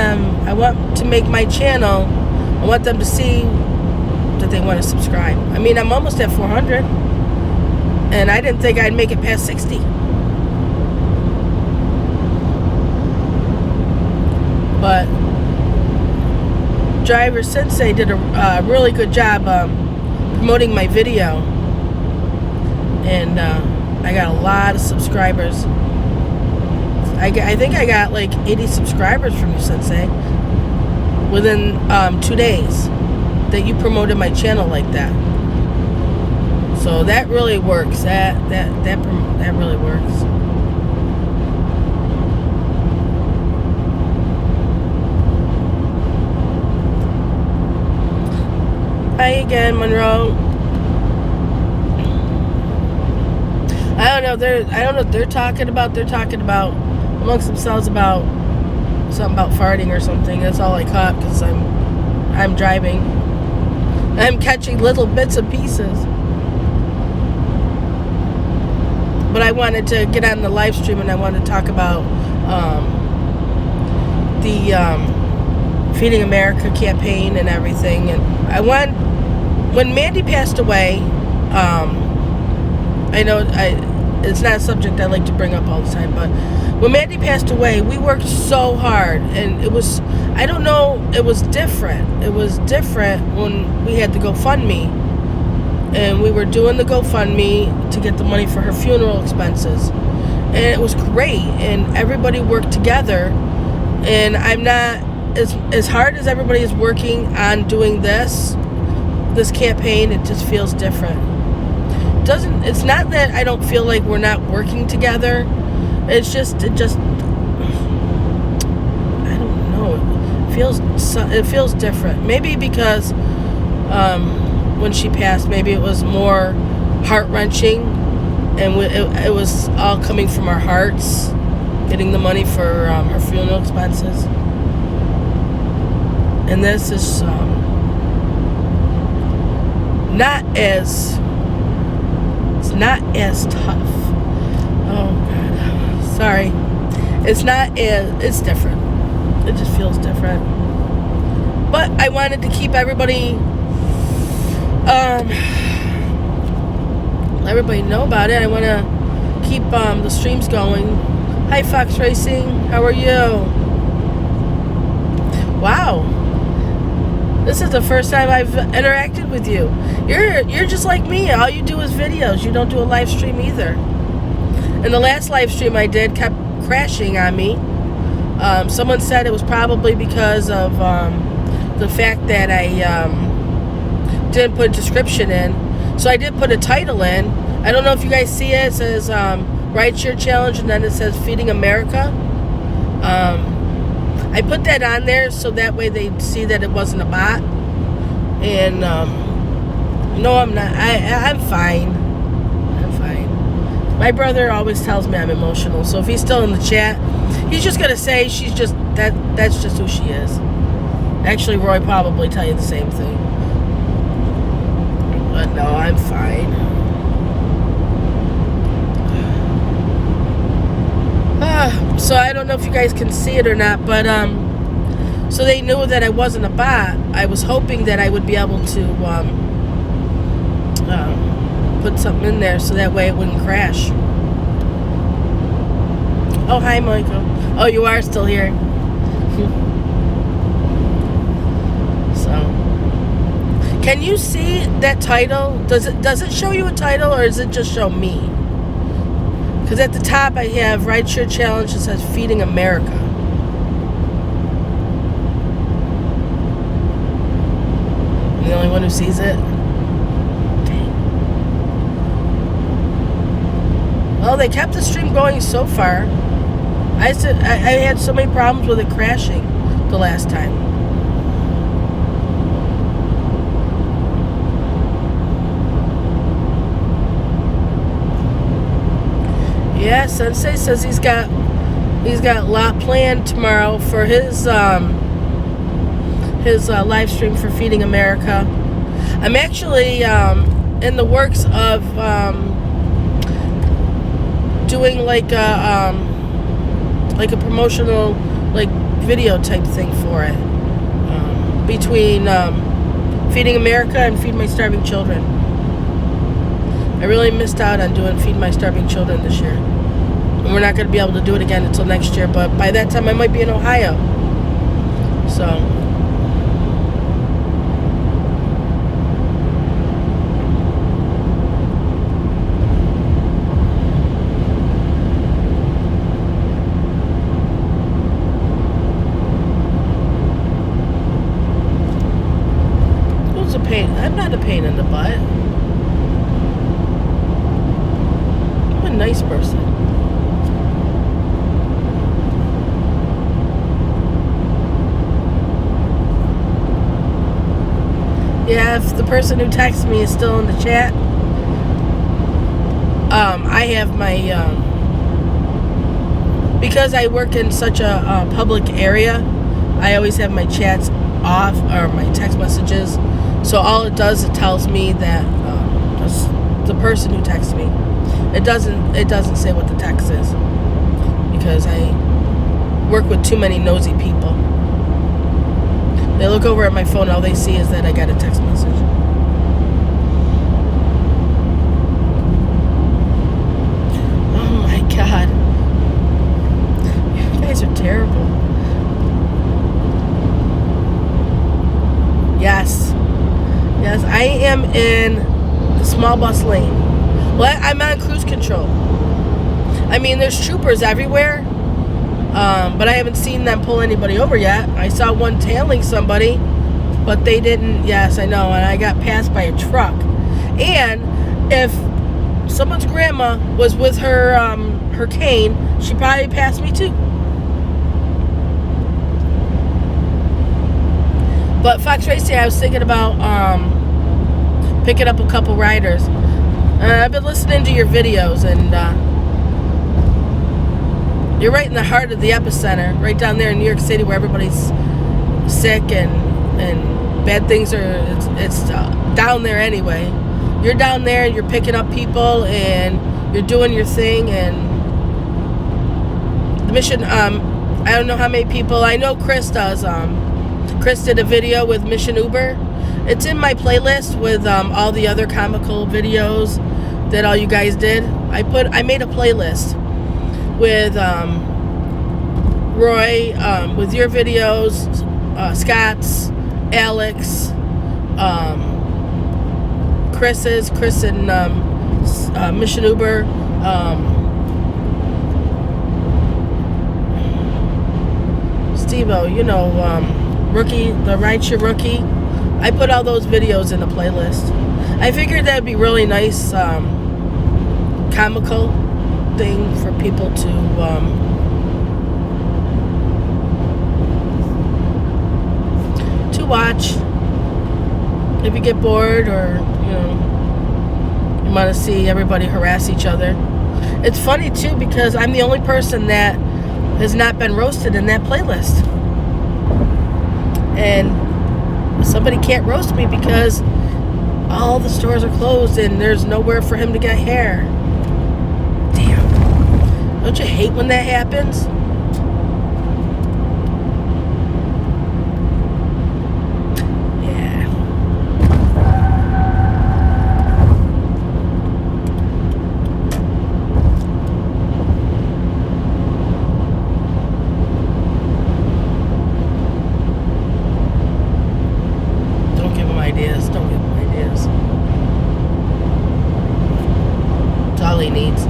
to make my channel. I want them to see that they want to subscribe. I mean, I'm almost at 400, and I didn't think I'd make it past 60. But Driver Sensei did a really good job promoting my video, and I got a lot of subscribers. I think I got like 80 subscribers from you, Sensei, within 2 days that you promoted my channel like that. So that really works. That really works. Hi again, Monroe. I don't know what they're talking about. They're talking about amongst themselves about something about farting or something. That's all I caught because I'm driving. I'm catching little bits and pieces. But I wanted to get on the live stream and I wanted to talk about the Feeding America campaign and everything. And when Mandy passed away, I know it's not a subject I like to bring up all the time, but when Mandy passed away, we worked so hard, and it was, I don't know, it was different. It was different when we had the GoFundMe, and we were doing the GoFundMe to get the money for her funeral expenses, and it was great, and everybody worked together, and I'm not, as hard as everybody is working on doing this campaign, it just feels different. It's not that I don't feel like we're not working together. It just I don't know. It feels different. Maybe because when she passed, maybe it was more heart-wrenching, and it was all coming from our hearts, getting the money for her funeral expenses. And this is it's not as tough. Oh God, sorry. It's different. It just feels different. But I wanted to keep everybody let everybody know about it. I want to keep the streams going. Hi Fox Racing, how are you? Wow. This is the first time I've interacted with you. You're just like me. All you do is videos. You don't do a live stream either. And the last live stream I did kept crashing on me. Someone said it was probably because of the fact that I didn't put a description in. So I did put a title in. I don't know if you guys see it. It says Rideshare Challenge, and then it says Feeding America. I put that on there so that way they'd see that it wasn't a bot. And no, I'm not. I'm fine. I'm fine. My brother always tells me I'm emotional, so if he's still in the chat, he's just gonna say she's just that's just who she is. Actually, Roy probably tell you the same thing. But no, I'm fine. So I don't know if you guys can see it or not, but so they knew that I wasn't a bot. I was hoping that I would be able to put something in there so that way it wouldn't crash. Oh, hi, Michael. Oh, you are still here. So, can you see that title? Does it show you a title, or does it just show me? Because at the top I have Rideshare Challenge that says Feeding America. I'm the only one who sees it. Dang. Well, they kept the stream going so far. I had so many problems with it crashing the last time. Yeah, Sensei says he's got He's got a lot planned tomorrow for his live stream for Feeding America. I'm actually in the works of doing like a promotional video type thing for it, between Feeding America and Feed My Starving Children. I really missed out on doing Feed My Starving Children this year, and we're not going to be able to do it again until next year, but by that time I might be in Ohio, so I'm not a pain in the butt. I'm a nice person. Yeah, if the person who texts me is still in the chat, I have my, because I work in such a public area, I always have my chats off, or my text messages. So all it does, it tells me that the person who texts me. It doesn't say what the text is, because I work with too many nosy people. They look over at my phone, all they see is that I got a text message. Oh my God. You guys are terrible. Yes. Yes, I am in the small bus lane. Well, I'm on cruise control. I mean, there's troopers everywhere, but I haven't seen them pull anybody over yet. I saw one tailing somebody, but they didn't. Yes, I know, and I got passed by a truck. And if someone's grandma was with her her cane, she probably passed me too. But Fox Racing, I was thinking about picking up a couple riders. I've been listening to your videos, and you're right in the heart of the epicenter, right down there in New York City, where everybody's sick and bad things are. It's down there anyway. You're down there, and you're picking up people, and you're doing your thing. And the mission. I don't know how many people. I know Chris does. Chris did a video with Mission Uber. It's in my playlist with all the other comical videos that all you guys did. I made a playlist with Roy, with your videos, Scott's, Alex, Chris and Mission Uber, Steve-O, Rookie, the Rideshare Rookie. I put all those videos in a playlist. I figured that'd be really nice, comical thing for people to watch if you get bored, or you want to see everybody harass each other. It's funny too, because I'm the only person that has not been roasted in that playlist. And somebody can't roast me because all the stores are closed and there's nowhere for him to get hair. Damn. Don't you hate when that happens? Don't give him ideas. That's all he needs.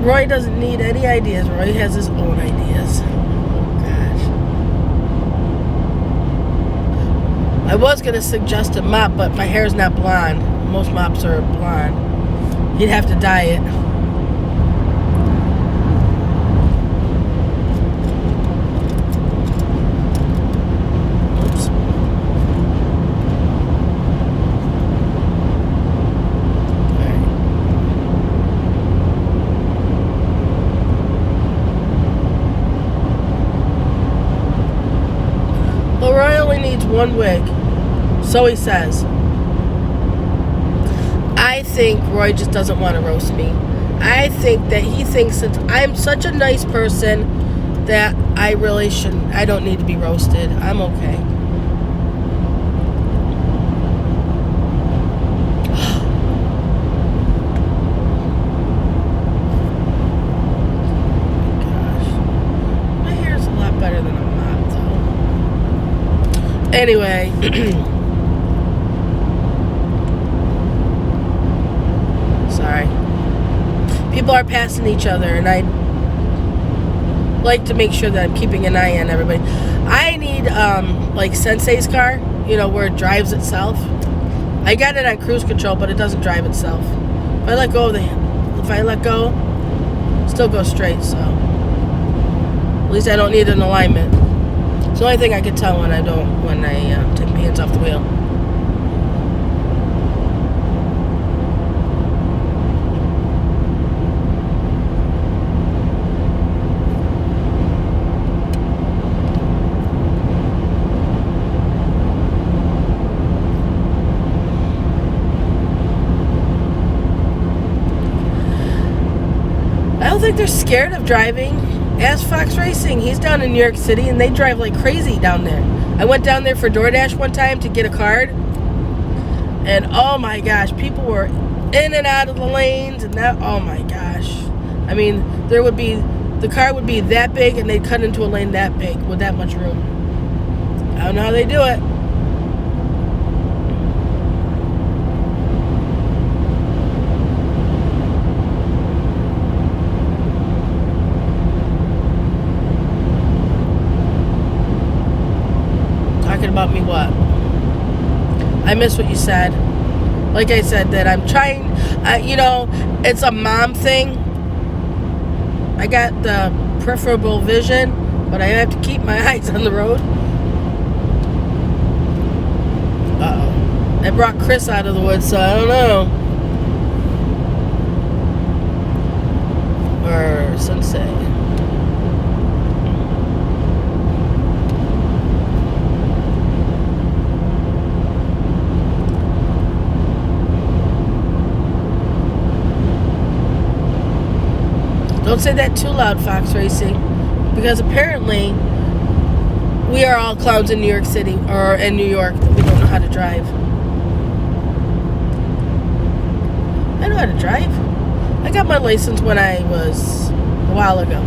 Roy doesn't need any ideas. Roy has his own ideas. Oh gosh. I was gonna suggest a mop, but my hair's not blonde. Most mops are blonde. He'd have to dye it. one wig. So he says. I think Roy just doesn't want to roast me. I think that he thinks that I'm such a nice person that I don't need to be roasted. I'm okay. Gosh. My hair's a lot better than a mop, though. Anyway. Sorry. People are passing each other, and I like to make sure that I'm keeping an eye on everybody. I need, like Sensei's car, where it drives itself. I got it on cruise control, but it doesn't drive itself. If I let go, it still goes straight, so. At least I don't need an alignment. It's the only thing I can tell when I take my hands off the wheel. I don't think they're scared of driving. Ask Fox Racing. He's down in New York City, and they drive like crazy down there. I went down there for Doordash one time to get a card, and oh my gosh, people were in and out of the lanes, and oh my gosh. I mean, the car would be that big, and they'd cut into a lane that big with that much room. I don't know how they do it. About me what? I missed what you said. Like I said, that I'm trying, it's a mom thing. I got the preferable vision, but I have to keep my eyes on the road. Uh-oh. I brought Chris out of the woods, so I don't know. Or Sensei. Don't say that too loud, Fox Racing, because apparently we are all clowns in New York City or in New York that we don't know how to drive. I know how to drive. I got my license when I was a while ago.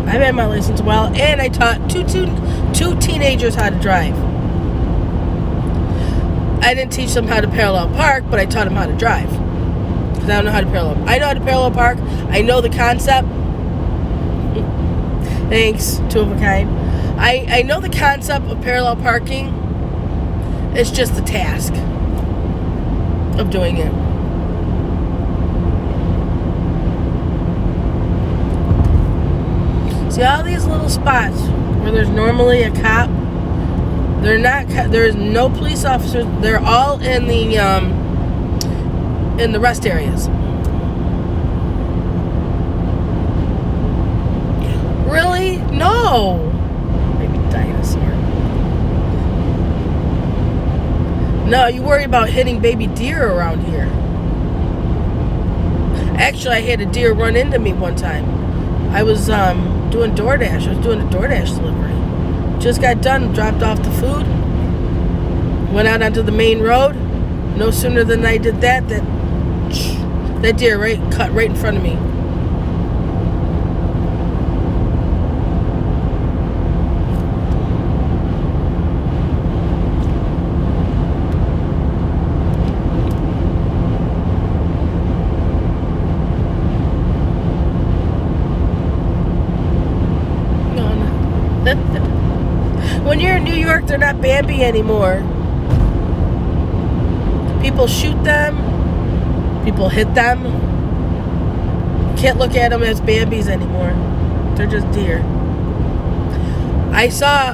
I've had my license a while, and I taught two teenagers how to drive. I didn't teach them how to parallel park, but I taught them how to drive. I don't know how to parallel. I know how to parallel park. I know the concept. Thanks, two of a kind. I know the concept of parallel parking. It's just the task of doing it. See all these little spots where there's normally a cop. They're not. There's no police officers. They're all in the rest areas. Really? No. Maybe dinosaur. No, you worry about hitting baby deer around here. Actually, I had a deer run into me one time. I was doing Doordash. I was doing a Doordash delivery. Just got done, dropped off the food. Went out onto the main road. No sooner than I did that deer cut right in front of me. When you're in New York, they're not Bambi anymore. People shoot them. People hit them. You can't look at them as Bambis anymore. They're just deer. I saw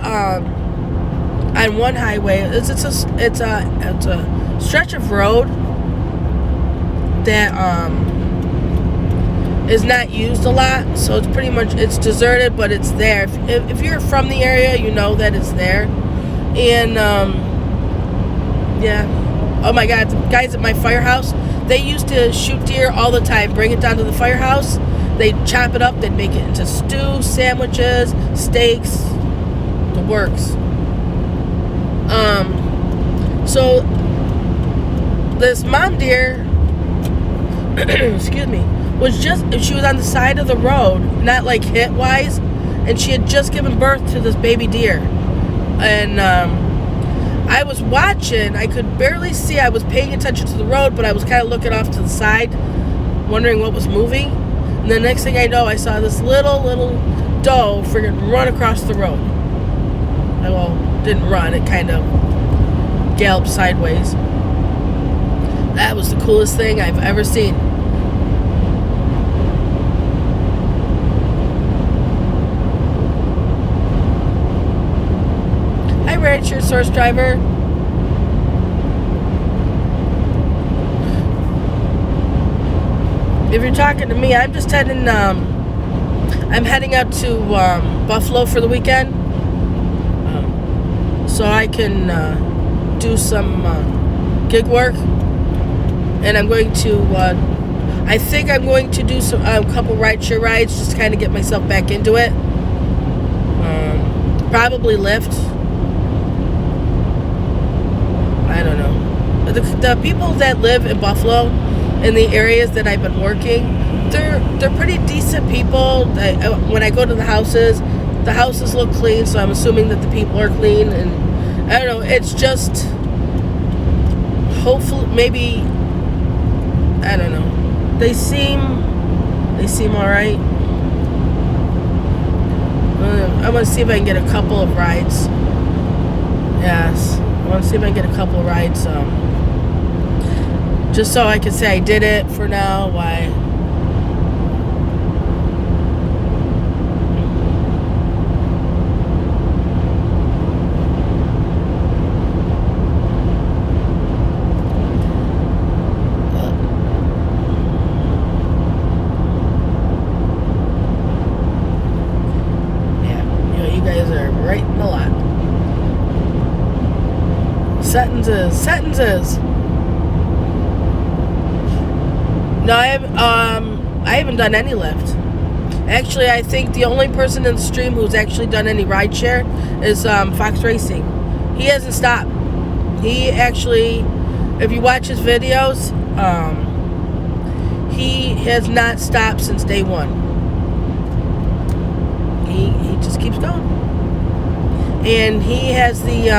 on one highway. It's a stretch of road that is not used a lot, so it's deserted, but it's there. If you're from the area, you know that it's there. And yeah, oh my God, the guys at my firehouse, they used to shoot deer all the time, bring it down to the firehouse, they'd chop it up, they'd make it into stew, sandwiches, steaks, the works. So this mom deer, excuse me, she was on the side of the road, not like hit wise, and she had just given birth to this baby deer. And I was watching, I could barely see, I was paying attention to the road, but I was kind of looking off to the side, wondering what was moving. And the next thing I know, I saw this little doe friggin' run across the road. Well, didn't run, it kind of galloped sideways. That was the coolest thing I've ever seen. Hi, Rideshare Source Driver. If you're talking to me, I'm just heading. I'm heading out to Buffalo for the weekend, so I can do some gig work. And I'm going to. I think I'm going to do some couple rideshare rides just to kind of get myself back into it. Probably Lyft. I don't know. The people that live in Buffalo, in the areas that I've been working, they're pretty decent people. When I go to the houses look clean, so I'm assuming that the people are clean. And I don't know, it's just hopefully, maybe, I don't know, they seem all right. I want to see if I can get a couple of rides. Yes, I want to see if I can get a couple of rides. Just so I can say I did it for now. Why? Yeah, you guys are right in the lot. Sentences. No, I haven't done any Lyft. Actually, I think the only person in the stream who's actually done any rideshare is Fox Racing. He hasn't stopped. He actually, if you watch his videos, he has not stopped since day one. He just keeps going. And he has the,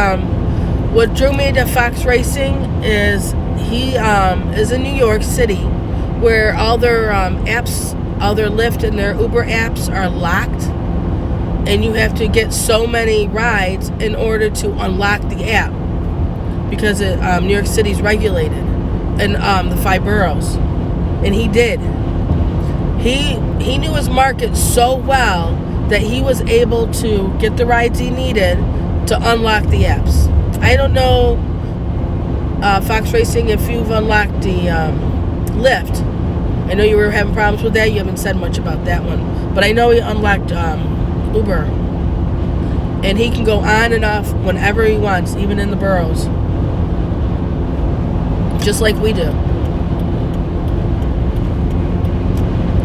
what drew me to Fox Racing is he is in New York City, where all their apps, all their Lyft and their Uber apps are locked, and you have to get so many rides in order to unlock the app, because New York City's regulated, and the 5 boroughs. And he did. He knew his market so well that he was able to get the rides he needed to unlock the apps. I don't know, Fox Racing, if you've unlocked the Lyft. I know you were having problems with that. You haven't said much about that one. But I know he unlocked Uber. And he can go on and off whenever he wants, even in the boroughs. Just like we do.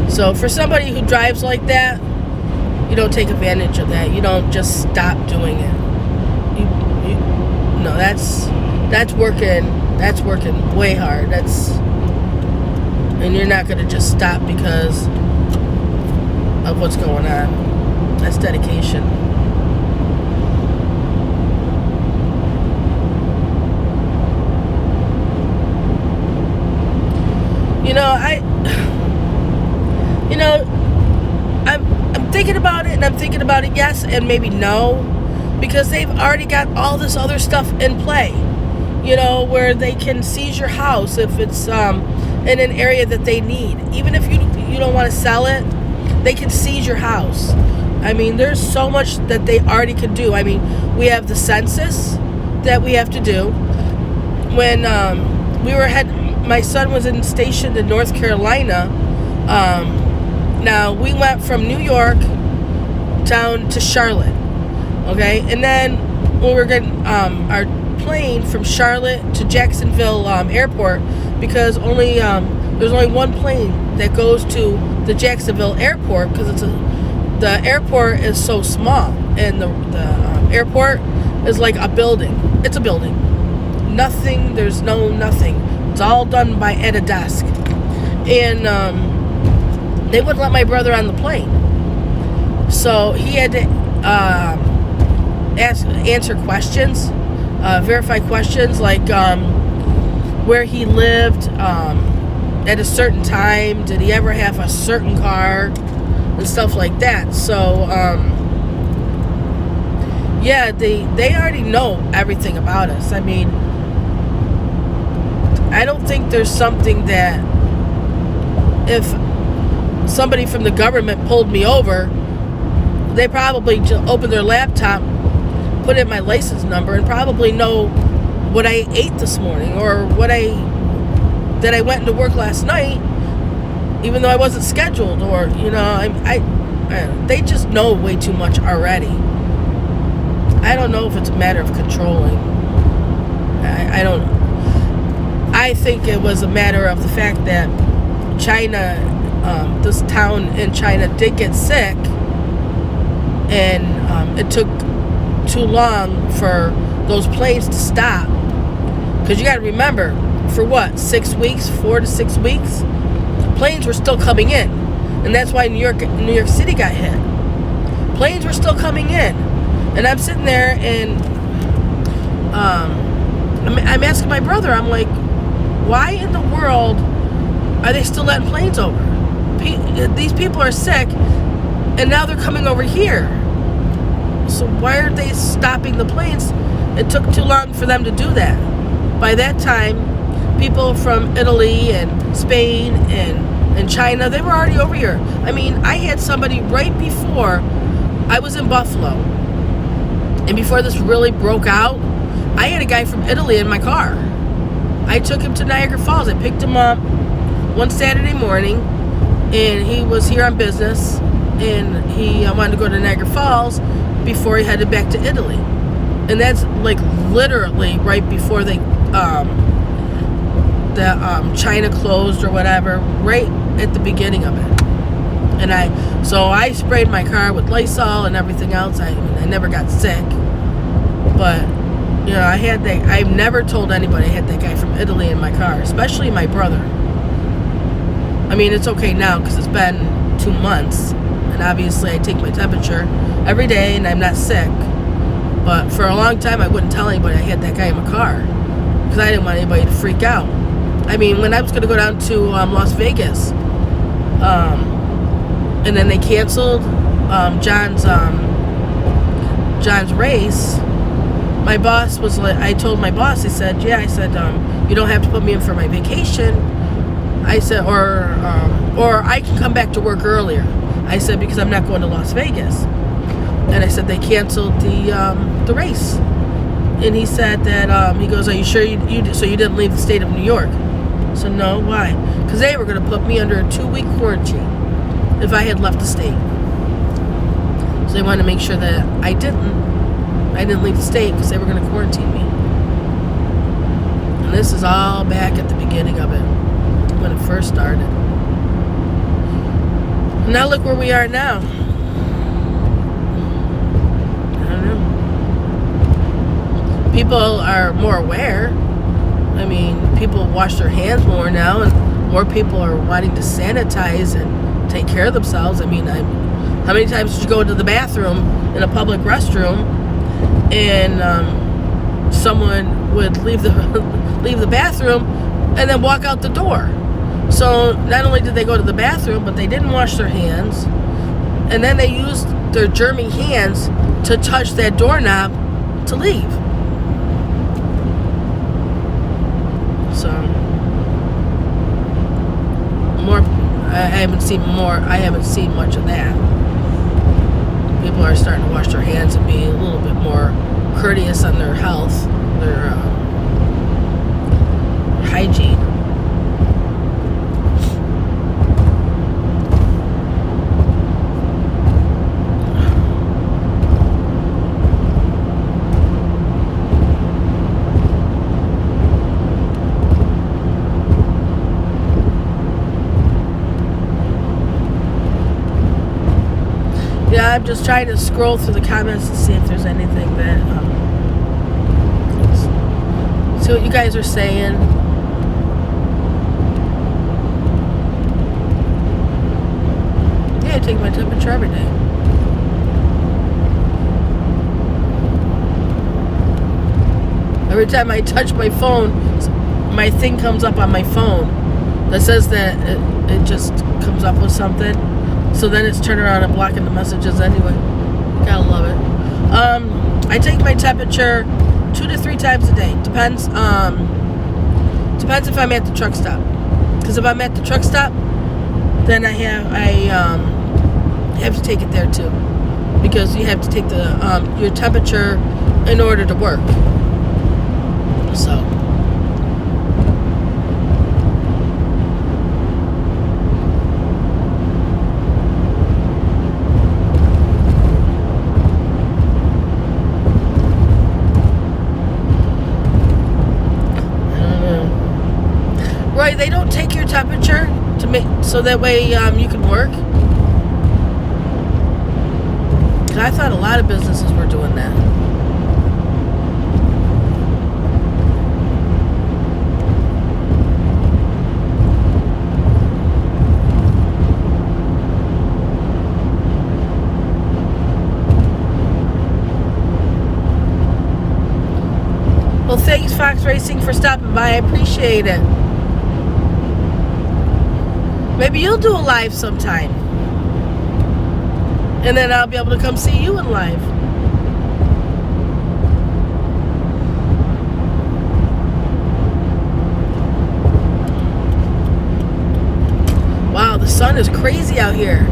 So for somebody who drives like that, you don't take advantage of that. You don't just stop doing it. No, that's working way hard. And you're not going to just stop because of what's going on. That's dedication. I'm thinking about it, and I'm thinking about it, yes, and maybe no, because they've already got all this other stuff in play, where they can seize your house if it's in an area that they need. Even if you don't want to sell it, they can seize your house. I mean, there's so much that they already can do. I mean, we have the census that we have to do. When my son was stationed in North Carolina. Now, we went from New York down to Charlotte, okay? And then when we were getting our plane from Charlotte to Jacksonville airport, because there's only one plane that goes to the Jacksonville airport, because the airport is so small, and the airport is like a building. It's a building. Nothing. There's nothing. It's all done at a desk, and they wouldn't let my brother on the plane, so he had to answer questions, verify questions like where he lived at a certain time, did he ever have a certain car, and stuff like that. So yeah, they already know everything about us. I mean, I don't think there's something that if somebody from the government pulled me over, they probably just open their laptop, put in my license number, and probably know what I ate this morning, or that I went into work last night, even though I wasn't scheduled, or they just know way too much already. I don't know if it's a matter of controlling. I don't. I think it was a matter of the fact that China, this town in China, did get sick, and it took too long for those planes to stop. Because you got to remember, for what, 6 weeks, 4 to 6 weeks, planes were still coming in, and that's why New York City got hit. Planes were still coming in, and I'm sitting there, and I'm asking my brother, I'm like, why in the world are they still letting planes over? These people are sick, and now they're coming over here. So why aren't they stopping the planes? It took too long for them to do that. By that time, people from Italy and Spain and China, they were already over here. I mean, I had somebody right before I was in Buffalo, and before this really broke out, I had a guy from Italy in my car. I took him to Niagara Falls. I picked him up one Saturday morning, and he was here on business, and he wanted to go to Niagara Falls before he headed back to Italy. And that's like literally right before China closed or whatever, right at the beginning of it. And I sprayed my car with Lysol and everything else. I never got sick, but I've never told anybody I had that guy from Italy in my car, especially my brother. I mean, it's okay now because it's been 2 months, and obviously I take my temperature every day and I'm not sick. But for a long time, I wouldn't tell anybody I had that guy in my car because I didn't want anybody to freak out. I mean, when I was going to go down to Las Vegas, and then they canceled John's race, my boss was like, I told my boss, I said, you don't have to put me in for my vacation. I said, or I can come back to work earlier. I said, because I'm not going to Las Vegas. And I said, they canceled the race. And he said that, he goes, are you sure so you didn't leave the state of New York? So no, why? Because they were going to put me under a 2-week quarantine if I had left the state. So they wanted to make sure that I didn't leave the state because they were going to quarantine me. And this is all back at the beginning of it, when it first started. Now look where we are now. I don't know. People are more aware. I mean, people wash their hands more now, and more people are wanting to sanitize and take care of themselves. I mean, how many times did you go to the bathroom in a public restroom, and someone would leave the bathroom and then walk out the door? So not only did they go to the bathroom, but they didn't wash their hands, and then they used their germy hands to touch that doorknob to leave. So I haven't seen much of that. People are starting to wash their hands and be a little bit more courteous on their health, their hygiene. I'm just trying to scroll through the comments to see if there's anything that, see what you guys are saying. Yeah, I take my temperature every day. Every time I touch my phone, my thing comes up on my phone that says that it just comes up with something. So then it's turning around and blocking the messages anyway. Gotta love it. I take my temperature 2 to 3 times a day. Depends if I'm at the truck stop. Because if I'm at the truck stop, then I have to take it there too. Because you have to take the your temperature in order to work. So. Right, they don't take your temperature to make so that way you can work. 'Cause I thought a lot of businesses were doing that. Well, thanks, Fox Racing, for stopping by. I appreciate it. Maybe you'll do a live sometime. And then I'll be able to come see you in live. Wow, the sun is crazy out here.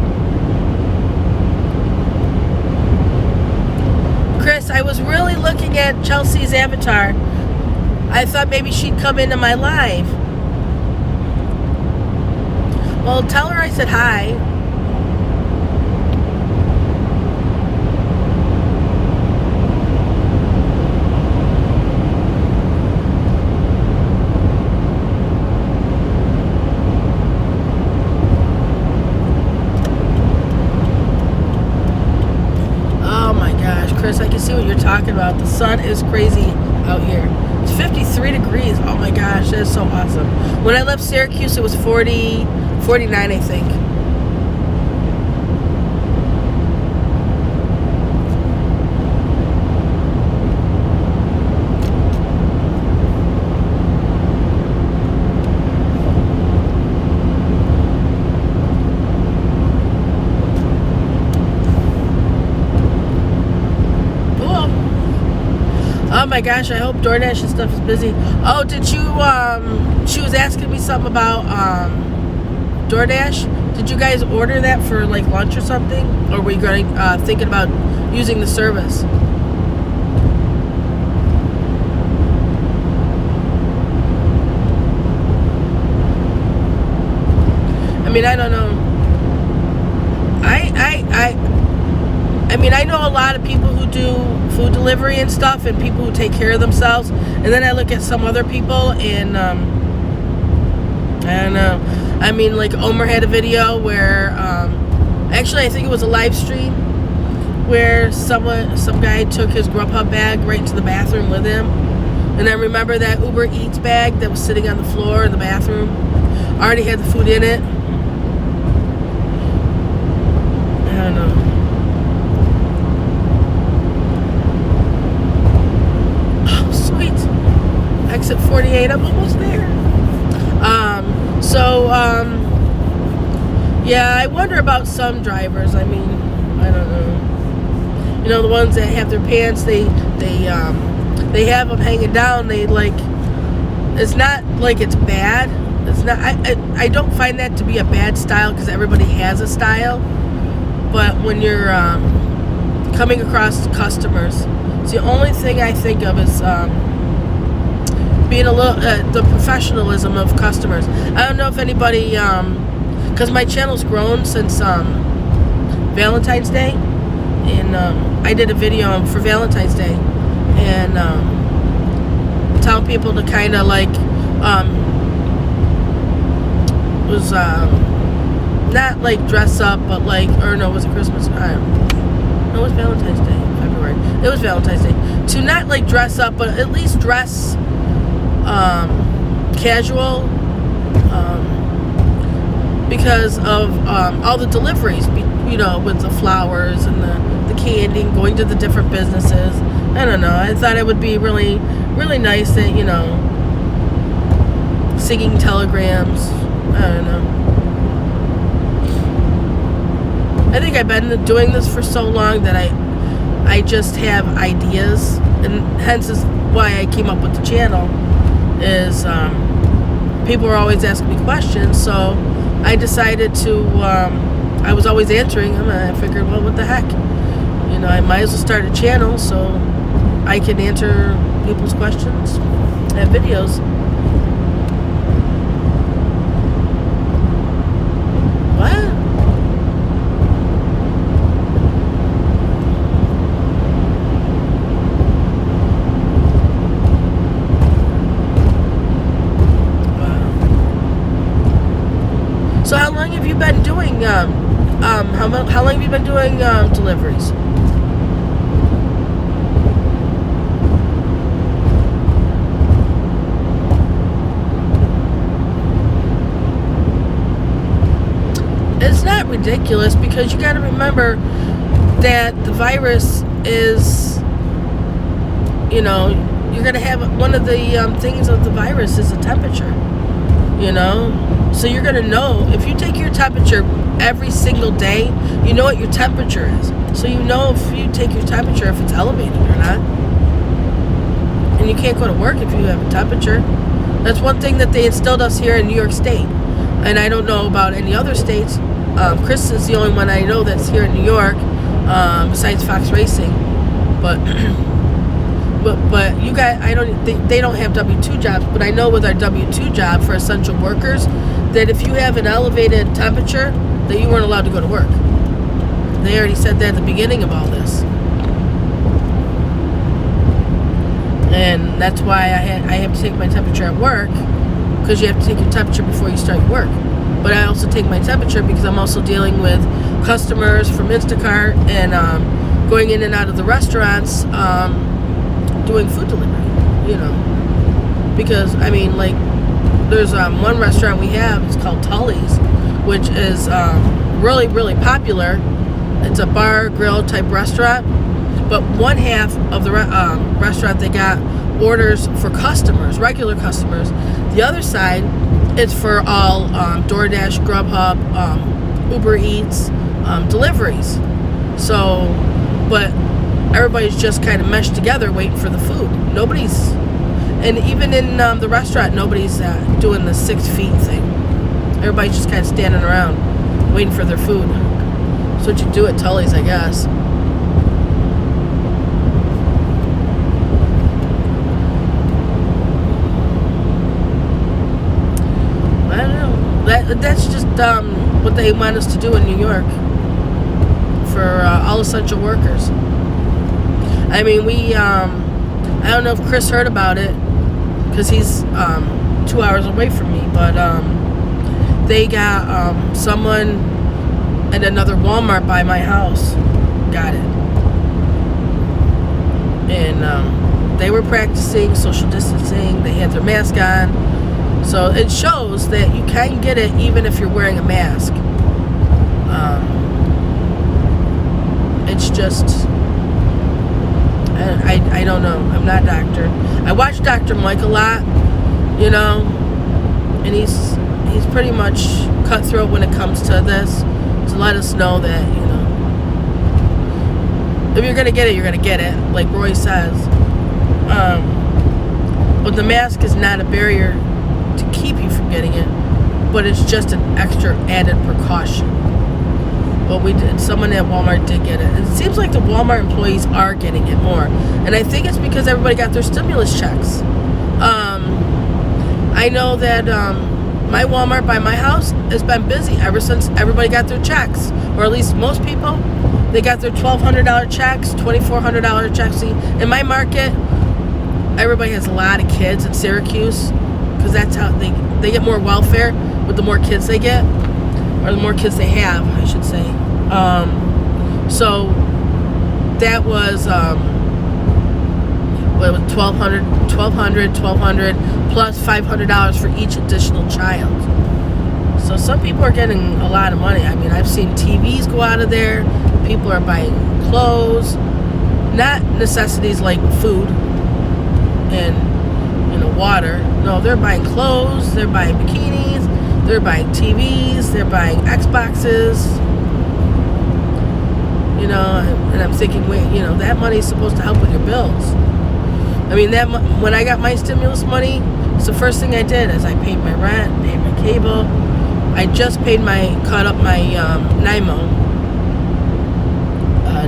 Chris, I was really looking at Chelsea's avatar. I thought maybe she'd come into my live. Well, tell her I said hi. Oh my gosh, Chris, I can see what you're talking about. The sun is crazy out here. It's 53 degrees. Oh my gosh, that is so awesome. When I left Syracuse, it was 49, I think. Oh my gosh, I hope Doordash and stuff is busy. Oh, did you, she was asking me something about, DoorDash. Did you guys order that for like lunch or something? Or were you going, thinking about using the service? I mean, I don't know. I mean, I know a lot of people who do food delivery and stuff, and people who take care of themselves. And then I look at some other people, and I don't know. I mean, like Omer had a video where, actually, I think it was a live stream where some guy took his Grubhub bag right to the bathroom with him. And I remember that Uber Eats bag that was sitting on the floor in the bathroom already had the food in it. I don't know. Exit 48, I'm almost there. Yeah, I wonder about some drivers. I mean, I don't know. You know, the ones that have their pants, they have them hanging down. They like, it's not like it's bad. It's not. I don't find that to be a bad style because everybody has a style. But when you're coming across customers, it's the only thing I think of is being a little the professionalism of customers. I don't know if anybody, because my channel's grown since Valentine's Day, and I did a video for Valentine's Day, and telling people to kind of like was not like dress up, but like, or no, it was a Christmas time. No, it was Valentine's Day, February. It was Valentine's Day. To not like dress up, but at least dress casual, because of all the deliveries, you know, with the flowers and the candy and going to the different businesses. I don't know. I thought it would be really, really nice that, you know, singing telegrams. I don't know. I think I've been doing this for so long that I just have ideas, and hence is why I came up with the channel. Is people are always asking me questions, so I decided to. I was always answering them, and I figured, well, what the heck, you know, I might as well start a channel so I can answer people's questions and videos. What? So how long have you been doing, how long have you been doing deliveries? It's not ridiculous, because you got to remember that the virus is, you know, you're going to have one of the things of the virus is the temperature, you know. So you're going to know, if you take your temperature every single day, you know what your temperature is. So you know if you take your temperature, if it's elevated or not. And you can't go to work if you have a temperature. That's one thing that they instilled us here in New York State. And I don't know about any other states. Chris is the only one I know that's here in New York, besides Fox Racing. But you guys, they don't have W-2 jobs, but I know with our W-2 job for essential workers, that if you have an elevated temperature, that you weren't allowed to go to work. They already said that at the beginning of all this. And that's why I have to take my temperature at work, because you have to take your temperature before you start your work. But I also take my temperature because I'm also dealing with customers from Instacart and going in and out of the restaurants, doing food delivery, you know. Because, I mean, like, there's one restaurant we have, it's called Tully's, which is really, really popular. It's a bar, grill type restaurant. But one half of the restaurant, they got orders for customers, regular customers. The other side, it's for all Doordash, Grubhub, Uber Eats, deliveries. So, but everybody's just kind of meshed together waiting for the food. Nobody's, and even in the restaurant, nobody's doing the 6 feet thing. Everybody's just kind of standing around waiting for their food. That's what you do at Tully's, I guess. I don't know. That's just what they want us to do in New York for all essential workers. I mean, I don't know if Chris heard about it, because he's 2 hours away from me, but they got someone at another Walmart by my house got it. And they were practicing social distancing. They had their mask on. So it shows that you can get it even if you're wearing a mask. It's just, I don't know. I'm not a doctor. I watch Dr. Mike a lot, you know, and he's pretty much cutthroat when it comes to this, to let us know that, you know, if you're gonna get it, you're gonna get it, like Roy says. But the mask is not a barrier to keep you from getting it, but it's just an extra added precaution. But someone at Walmart did get it. It seems like the Walmart employees are getting it more, and I think it's because everybody got their stimulus checks. I know that my Walmart by my house has been busy ever since everybody got their checks, or at least most people. They got their $1,200 checks, $2,400 checks. See, in my market, everybody has a lot of kids in Syracuse, because that's how they get more welfare with the more kids they get, or the more kids they have, I should say. So that was what was $1,200 plus $500 for each additional child. So some people are getting a lot of money. I mean, I've seen TVs go out of there. People are buying clothes, not necessities like food and water. No, they're buying clothes. They're buying bikinis. They're buying TVs. They're buying Xboxes. And I'm thinking, wait, that money's supposed to help with your bills. I mean, when I got my stimulus money, it's the first thing I did is I paid my rent, paid my cable. I just caught up my NIMO,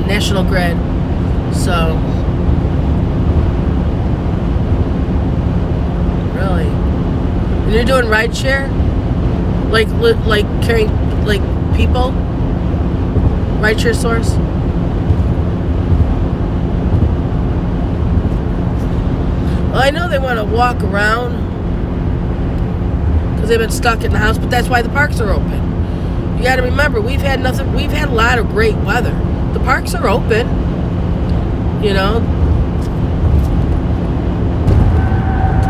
National Grid. So, really, and you're doing rideshare, like carrying people, rideshare source. Well, I know they want to walk around because they've been stuck in the house, but that's why the parks are open. You got to remember, we've had a lot of great weather. The parks are open,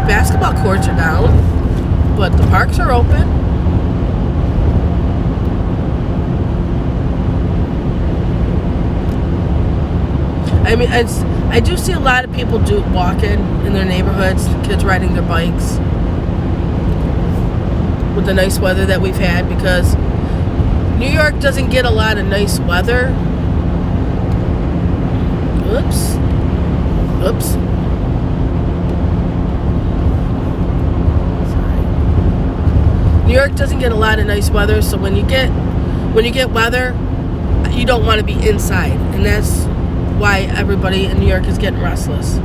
basketball courts are down, but the parks are open. I mean, I do see a lot of people walking in their neighborhoods, kids riding their bikes with the nice weather that we've had, because New York doesn't get a lot of nice weather. Oops. Sorry. New York doesn't get a lot of nice weather, so when you get weather, you don't want to be inside, and that's why everybody in New York is getting restless,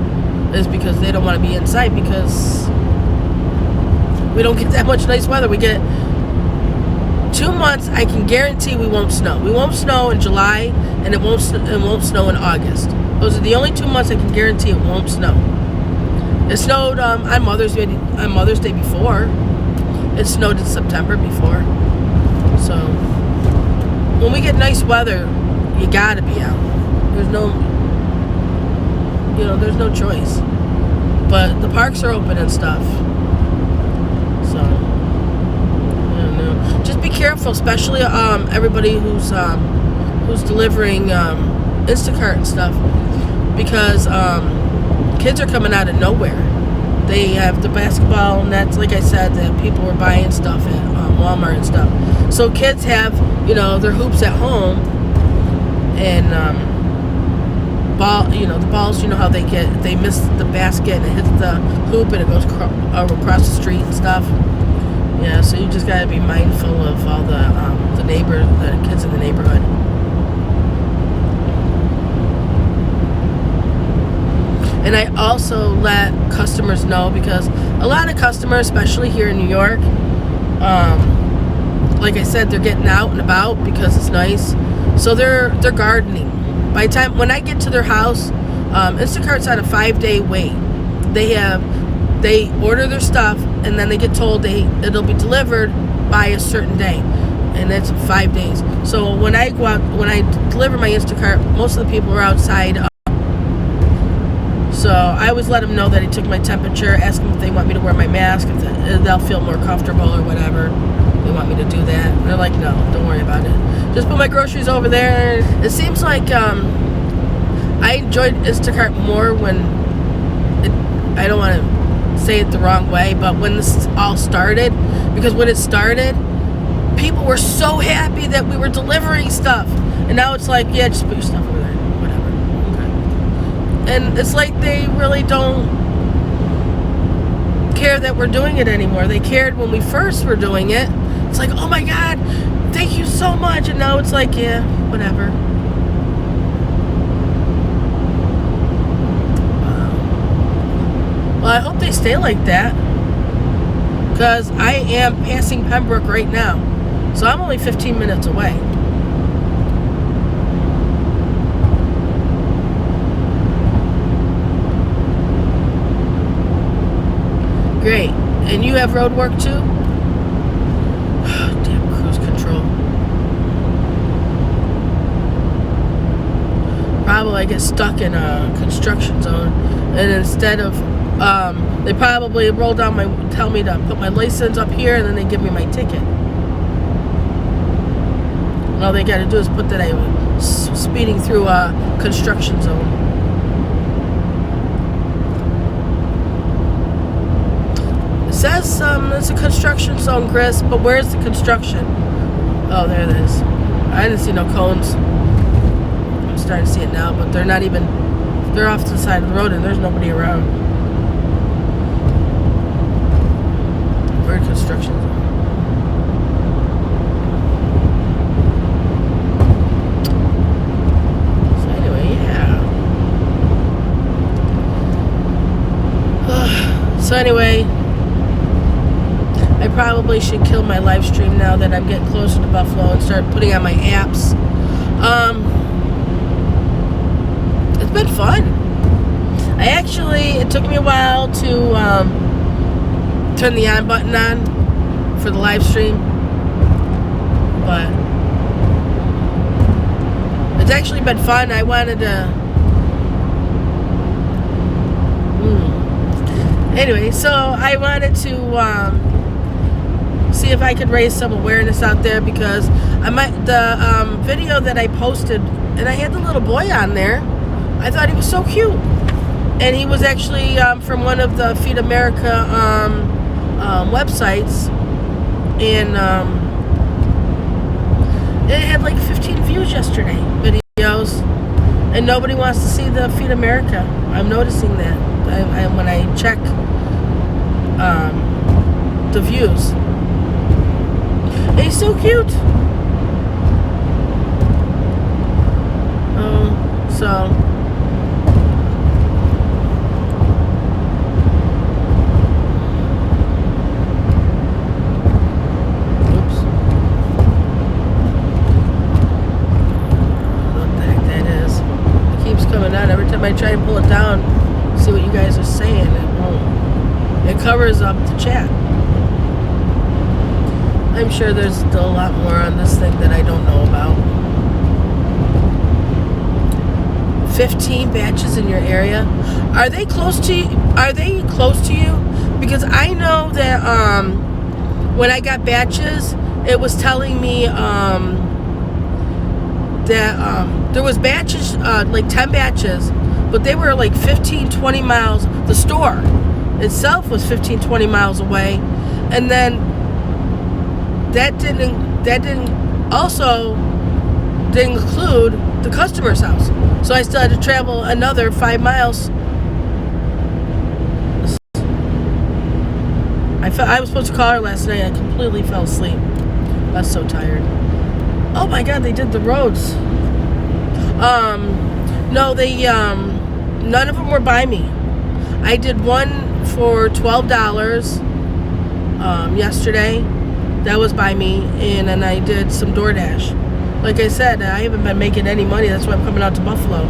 is because they don't want to be inside, because we don't get that much nice weather. We get 2 months. I can guarantee we won't snow. We won't snow in July, and it won't snow in August. Those are the only 2 months I can guarantee it won't snow. It snowed on Mother's Day before. It snowed in September before. So when we get nice weather, you gotta be out. There's no choice. But the parks are open and stuff. So, I don't know. Just be careful, especially everybody who's delivering Instacart and stuff, because kids are coming out of nowhere. They have the basketball nets, like I said, that people were buying stuff at Walmart and stuff. So kids have, their hoops at home, and the balls, how they miss the basket and it hits the hoop and it goes across the street and stuff. Yeah, so you just gotta be mindful of all the kids in the neighborhood. And I also let customers know, because a lot of customers, especially here in New York, like I said, they're getting out and about because it's nice. So they're gardening. By the time when I get to their house, Instacart's on a 5-day wait. They order their stuff, and then they get told it'll be delivered by a certain day, and it's 5 days. So when I deliver my Instacart, most of the people are outside. So I always let them know that he took my temperature, ask them if they want me to wear my mask, if they'll feel more comfortable or whatever. They want me to do that. And they're like, no, don't worry about it. Just put my groceries over there. It seems like I enjoyed Instacart more when I don't want to say it the wrong way, but when this all started, because when it started, people were so happy that we were delivering stuff, and now it's like, yeah, just put your stuff over there, whatever. Okay. And it's like they really don't care that we're doing it anymore. They cared when we first were doing it. It's like, oh my God, thank you so much. And now it's like, yeah, whatever. Well, I hope they stay like that, because I am passing Pembroke right now, so I'm only 15 minutes away. Great. And you have road work too? Damn cruise control. Problem I get stuck in a construction zone, and instead of they probably tell me to put my license up here, and then they give me my ticket. And all they got to do is put that I was speeding through a construction zone. It says it's a construction zone, Chris, but where's the construction? Oh, there it is. I didn't see no cones. I'm starting to see it now, but they're off to the side of the road and there's nobody around. We're construction zone. So anyway, yeah. So anyway, I probably should kill my live stream now that I'm getting closer to Buffalo and start putting on my apps. It's been fun. It took me a while to turn the on button on for the live stream, but it's actually been fun. I wanted to anyway, so I wanted to see if I could raise some awareness out there, because the video that I posted, and I had the little boy on there, I thought he was so cute, and he was actually from one of the Feed America websites, and it had like 15 views yesterday, videos, and nobody wants to see the Feed America. I'm noticing that when I check the views. He's so cute. So oops. What the heck that is? It keeps coming on every time I try and pull it down, see what you guys are saying. It won't. It covers up the chat. I'm sure there's still a lot more on this thing that I don't know about. 15 batches in your area. Are they close to you? Because I know that when I got batches, it was telling me that there was batches, like 10 batches, but they were like 15, 20 miles. The store itself was 15, 20 miles away, and then that didn't include the customer's house. So I still had to travel another 5 miles. I was supposed to call her last night. I completely fell asleep. I was so tired. Oh my God, they did the roads. No, none of them were by me. I did one for $12 yesterday. That was by me, and then I did some Doordash. Like I said, I haven't been making any money. That's why I'm coming out to Buffalo.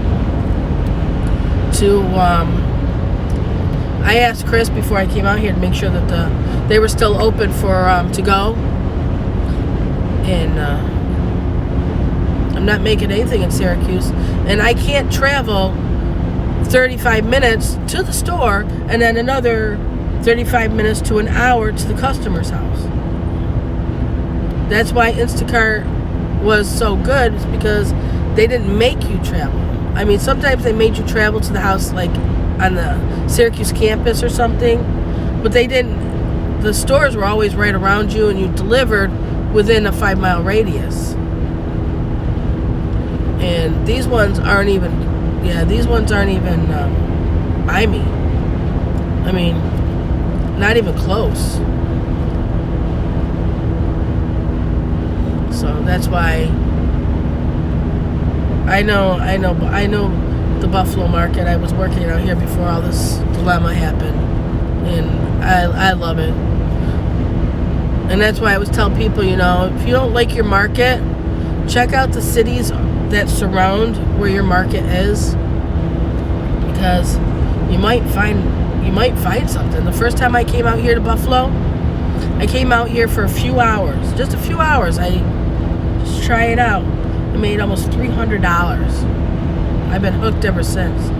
I asked Chris before I came out here to make sure that they were still open for to go. And I'm not making anything in Syracuse. And I can't travel 35 minutes to the store and then another 35 minutes to an hour to the customer's house. That's why Instacart was so good, is because they didn't make you travel. I mean, sometimes they made you travel to the house, like on the Syracuse campus or something, but they didn't. The stores were always right around you, and you delivered within a 5-mile radius. And these ones aren't even by me. I mean, not even close. So that's why I know the Buffalo market. I was working out here before all this dilemma happened, and I love it. And that's why I always tell people, if you don't like your market, check out the cities that surround where your market is, because you might find something. The first time I came out here to Buffalo, I came out here for just a few hours. I just try it out. I made almost $300 I've been hooked ever since.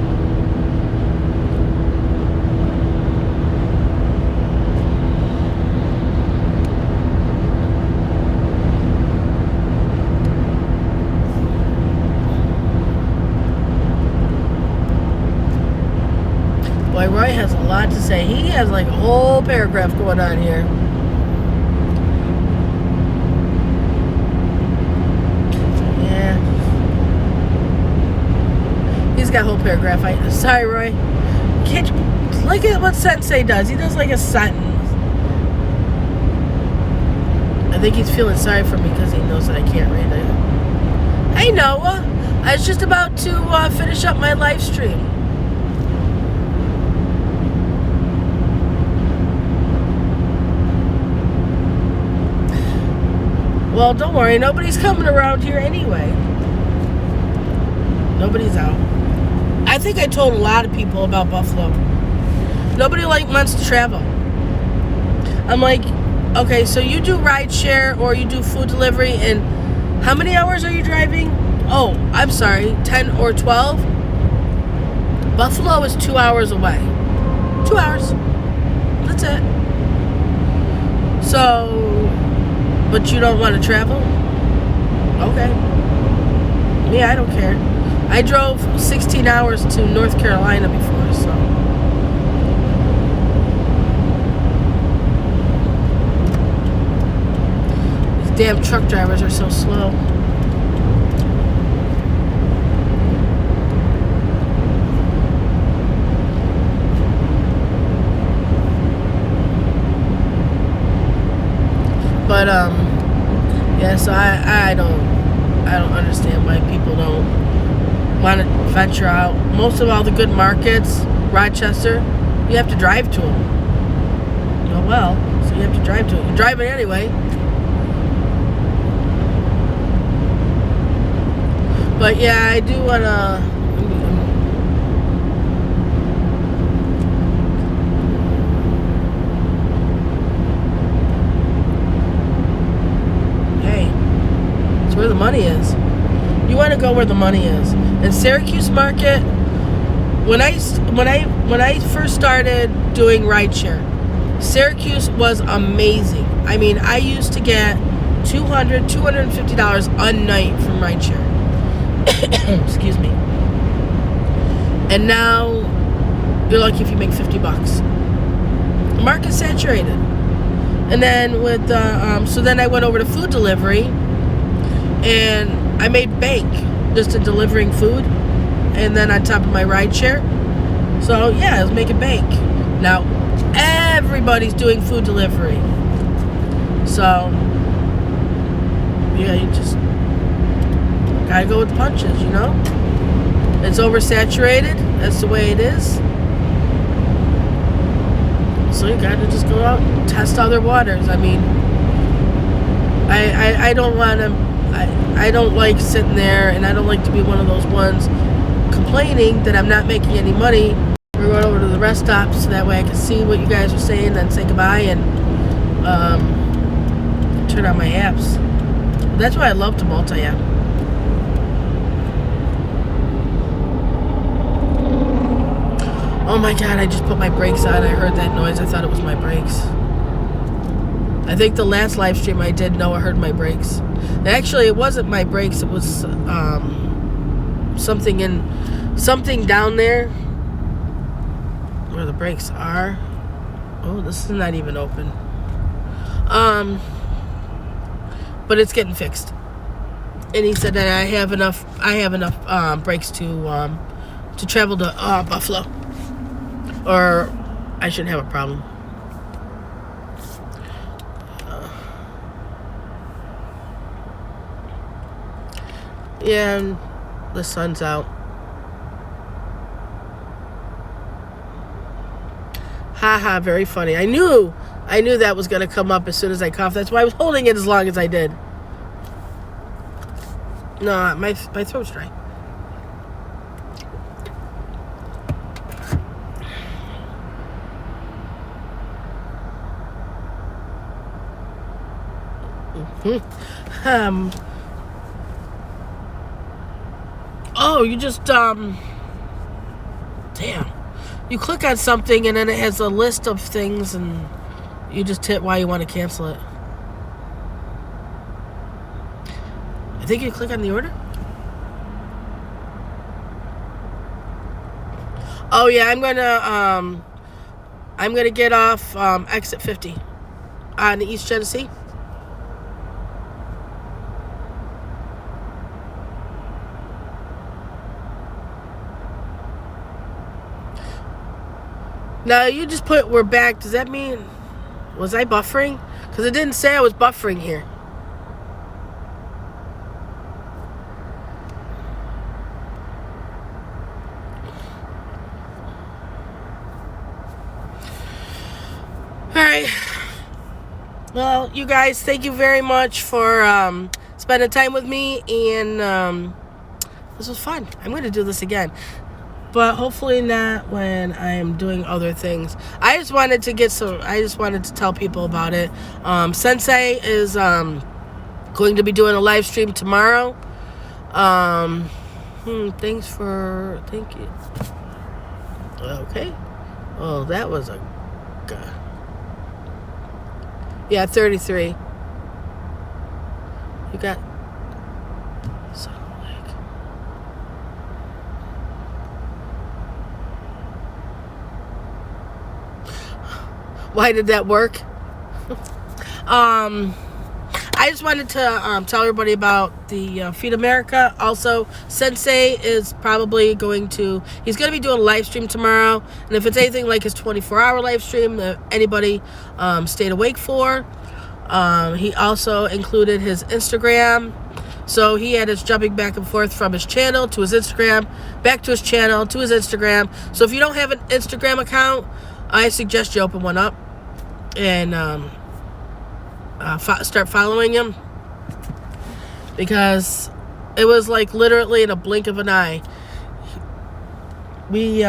Boy, Roy has a lot to say. He has like a whole paragraph going on here. Yeah. He's got a whole paragraph. Sorry, Roy. Can't you look at what Sensei does? He does like a sentence. I think he's feeling sorry for me because he knows that I can't read it. Hey, Noah. I was just about to finish up my live stream. Well, don't worry. Nobody's coming around here anyway. Nobody's out. I think I told a lot of people about Buffalo. Nobody wants to travel. I'm like, okay, so you do rideshare or you do food delivery, and how many hours are you driving? Oh, I'm sorry, 10 or 12? Buffalo is 2 hours away. 2 hours. That's it. So... But you don't want to travel? Okay. Yeah, I don't care. I drove 16 hours to North Carolina before, so. These damn truck drivers are so slow. But yeah, so I don't understand why people don't want to venture out. Most of all the good markets, Rochester, you have to drive to them. Oh well, so you have to drive to it. You're driving anyway. But yeah, I do want to. Where the money is. You want to go where the money is. And Syracuse market, when I first started doing rideshare, Syracuse was amazing. I mean, I used to get $250 a night from rideshare. Excuse me. And now you're lucky if you make $50. The market's saturated. And then with so then I went over to food delivery. And I made bank just in delivering food, and then on top of my ride share. So yeah, I was making bank. Now everybody's doing food delivery. So yeah, you just gotta go with the punches, you know? It's oversaturated, that's the way it is. So you gotta just go out and test other waters. I mean, I don't want to. I don't like sitting there, and I don't like to be one of those ones complaining that I'm not making any money. We're going over to the rest stop so that way I can see what you guys are saying, then say goodbye and turn on my apps. That's why I love to multi-app. Oh my god, I just put my brakes on. I heard that noise. I thought it was my brakes. I think the last live stream I did, Noah heard my brakes. Actually, it wasn't my brakes. It was something down there where the brakes are. Oh, this is not even open. But it's getting fixed. And he said that I have enough brakes to travel to Buffalo, or I shouldn't have a problem. Yeah, and the sun's out. Haha, very funny. I knew that was going to come up as soon as I coughed. That's why I was holding it as long as I did. No, my throat's dry. Oh, you just, damn. You click on something and then it has a list of things and you just hit why you want to cancel it. I think you click on the order. Oh yeah, I'm gonna get off exit 50 on East Genesee. Now you just put we're back. Does that mean was I buffering? Because it didn't say I was buffering here. Alright. Well, you guys, thank you very much for spending time with me, and this was fun. I'm going to do this again, but hopefully not when I'm doing other things. I just wanted to tell people about it. Sensei is going to be doing a live stream tomorrow. Thank you. Okay. Oh, that was a... Yeah, 33. You got... So, like... Why did that work? I just wanted to tell everybody about the Feed America. Also, Sensei is probably he's going to be doing a live stream tomorrow. And if it's anything like his 24-hour live stream that anybody stayed awake for, he also included his Instagram. So he had us jumping back and forth from his channel to his Instagram, back to his channel to his Instagram. So if you don't have an Instagram account, I suggest you open one up and start following him, because it was like literally in a blink of an eye. We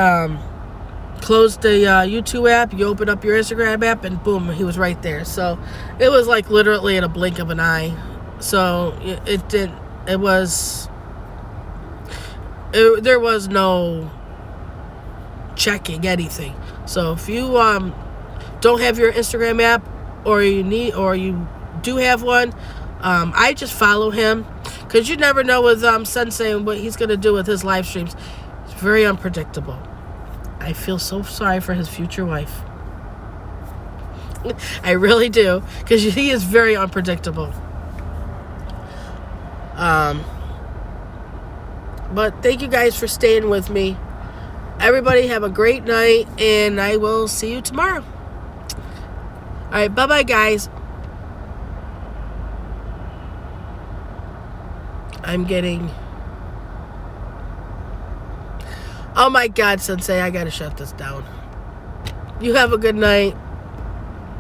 closed the YouTube app, you open up your Instagram app, and boom, he was right there. So it was like literally in a blink of an eye. So there was no checking anything. So if you don't have your Instagram app, or you do have one, I just follow him, because you never know with Sensei and what he's going to do with his live streams. It's very unpredictable. I feel so sorry for his future wife. I really do, because he is very unpredictable. But thank you guys for staying with me. Everybody have a great night, and I will see you tomorrow. All right, bye-bye, guys. I'm getting... Oh, my God, Sensei, I got to shut this down. You have a good night.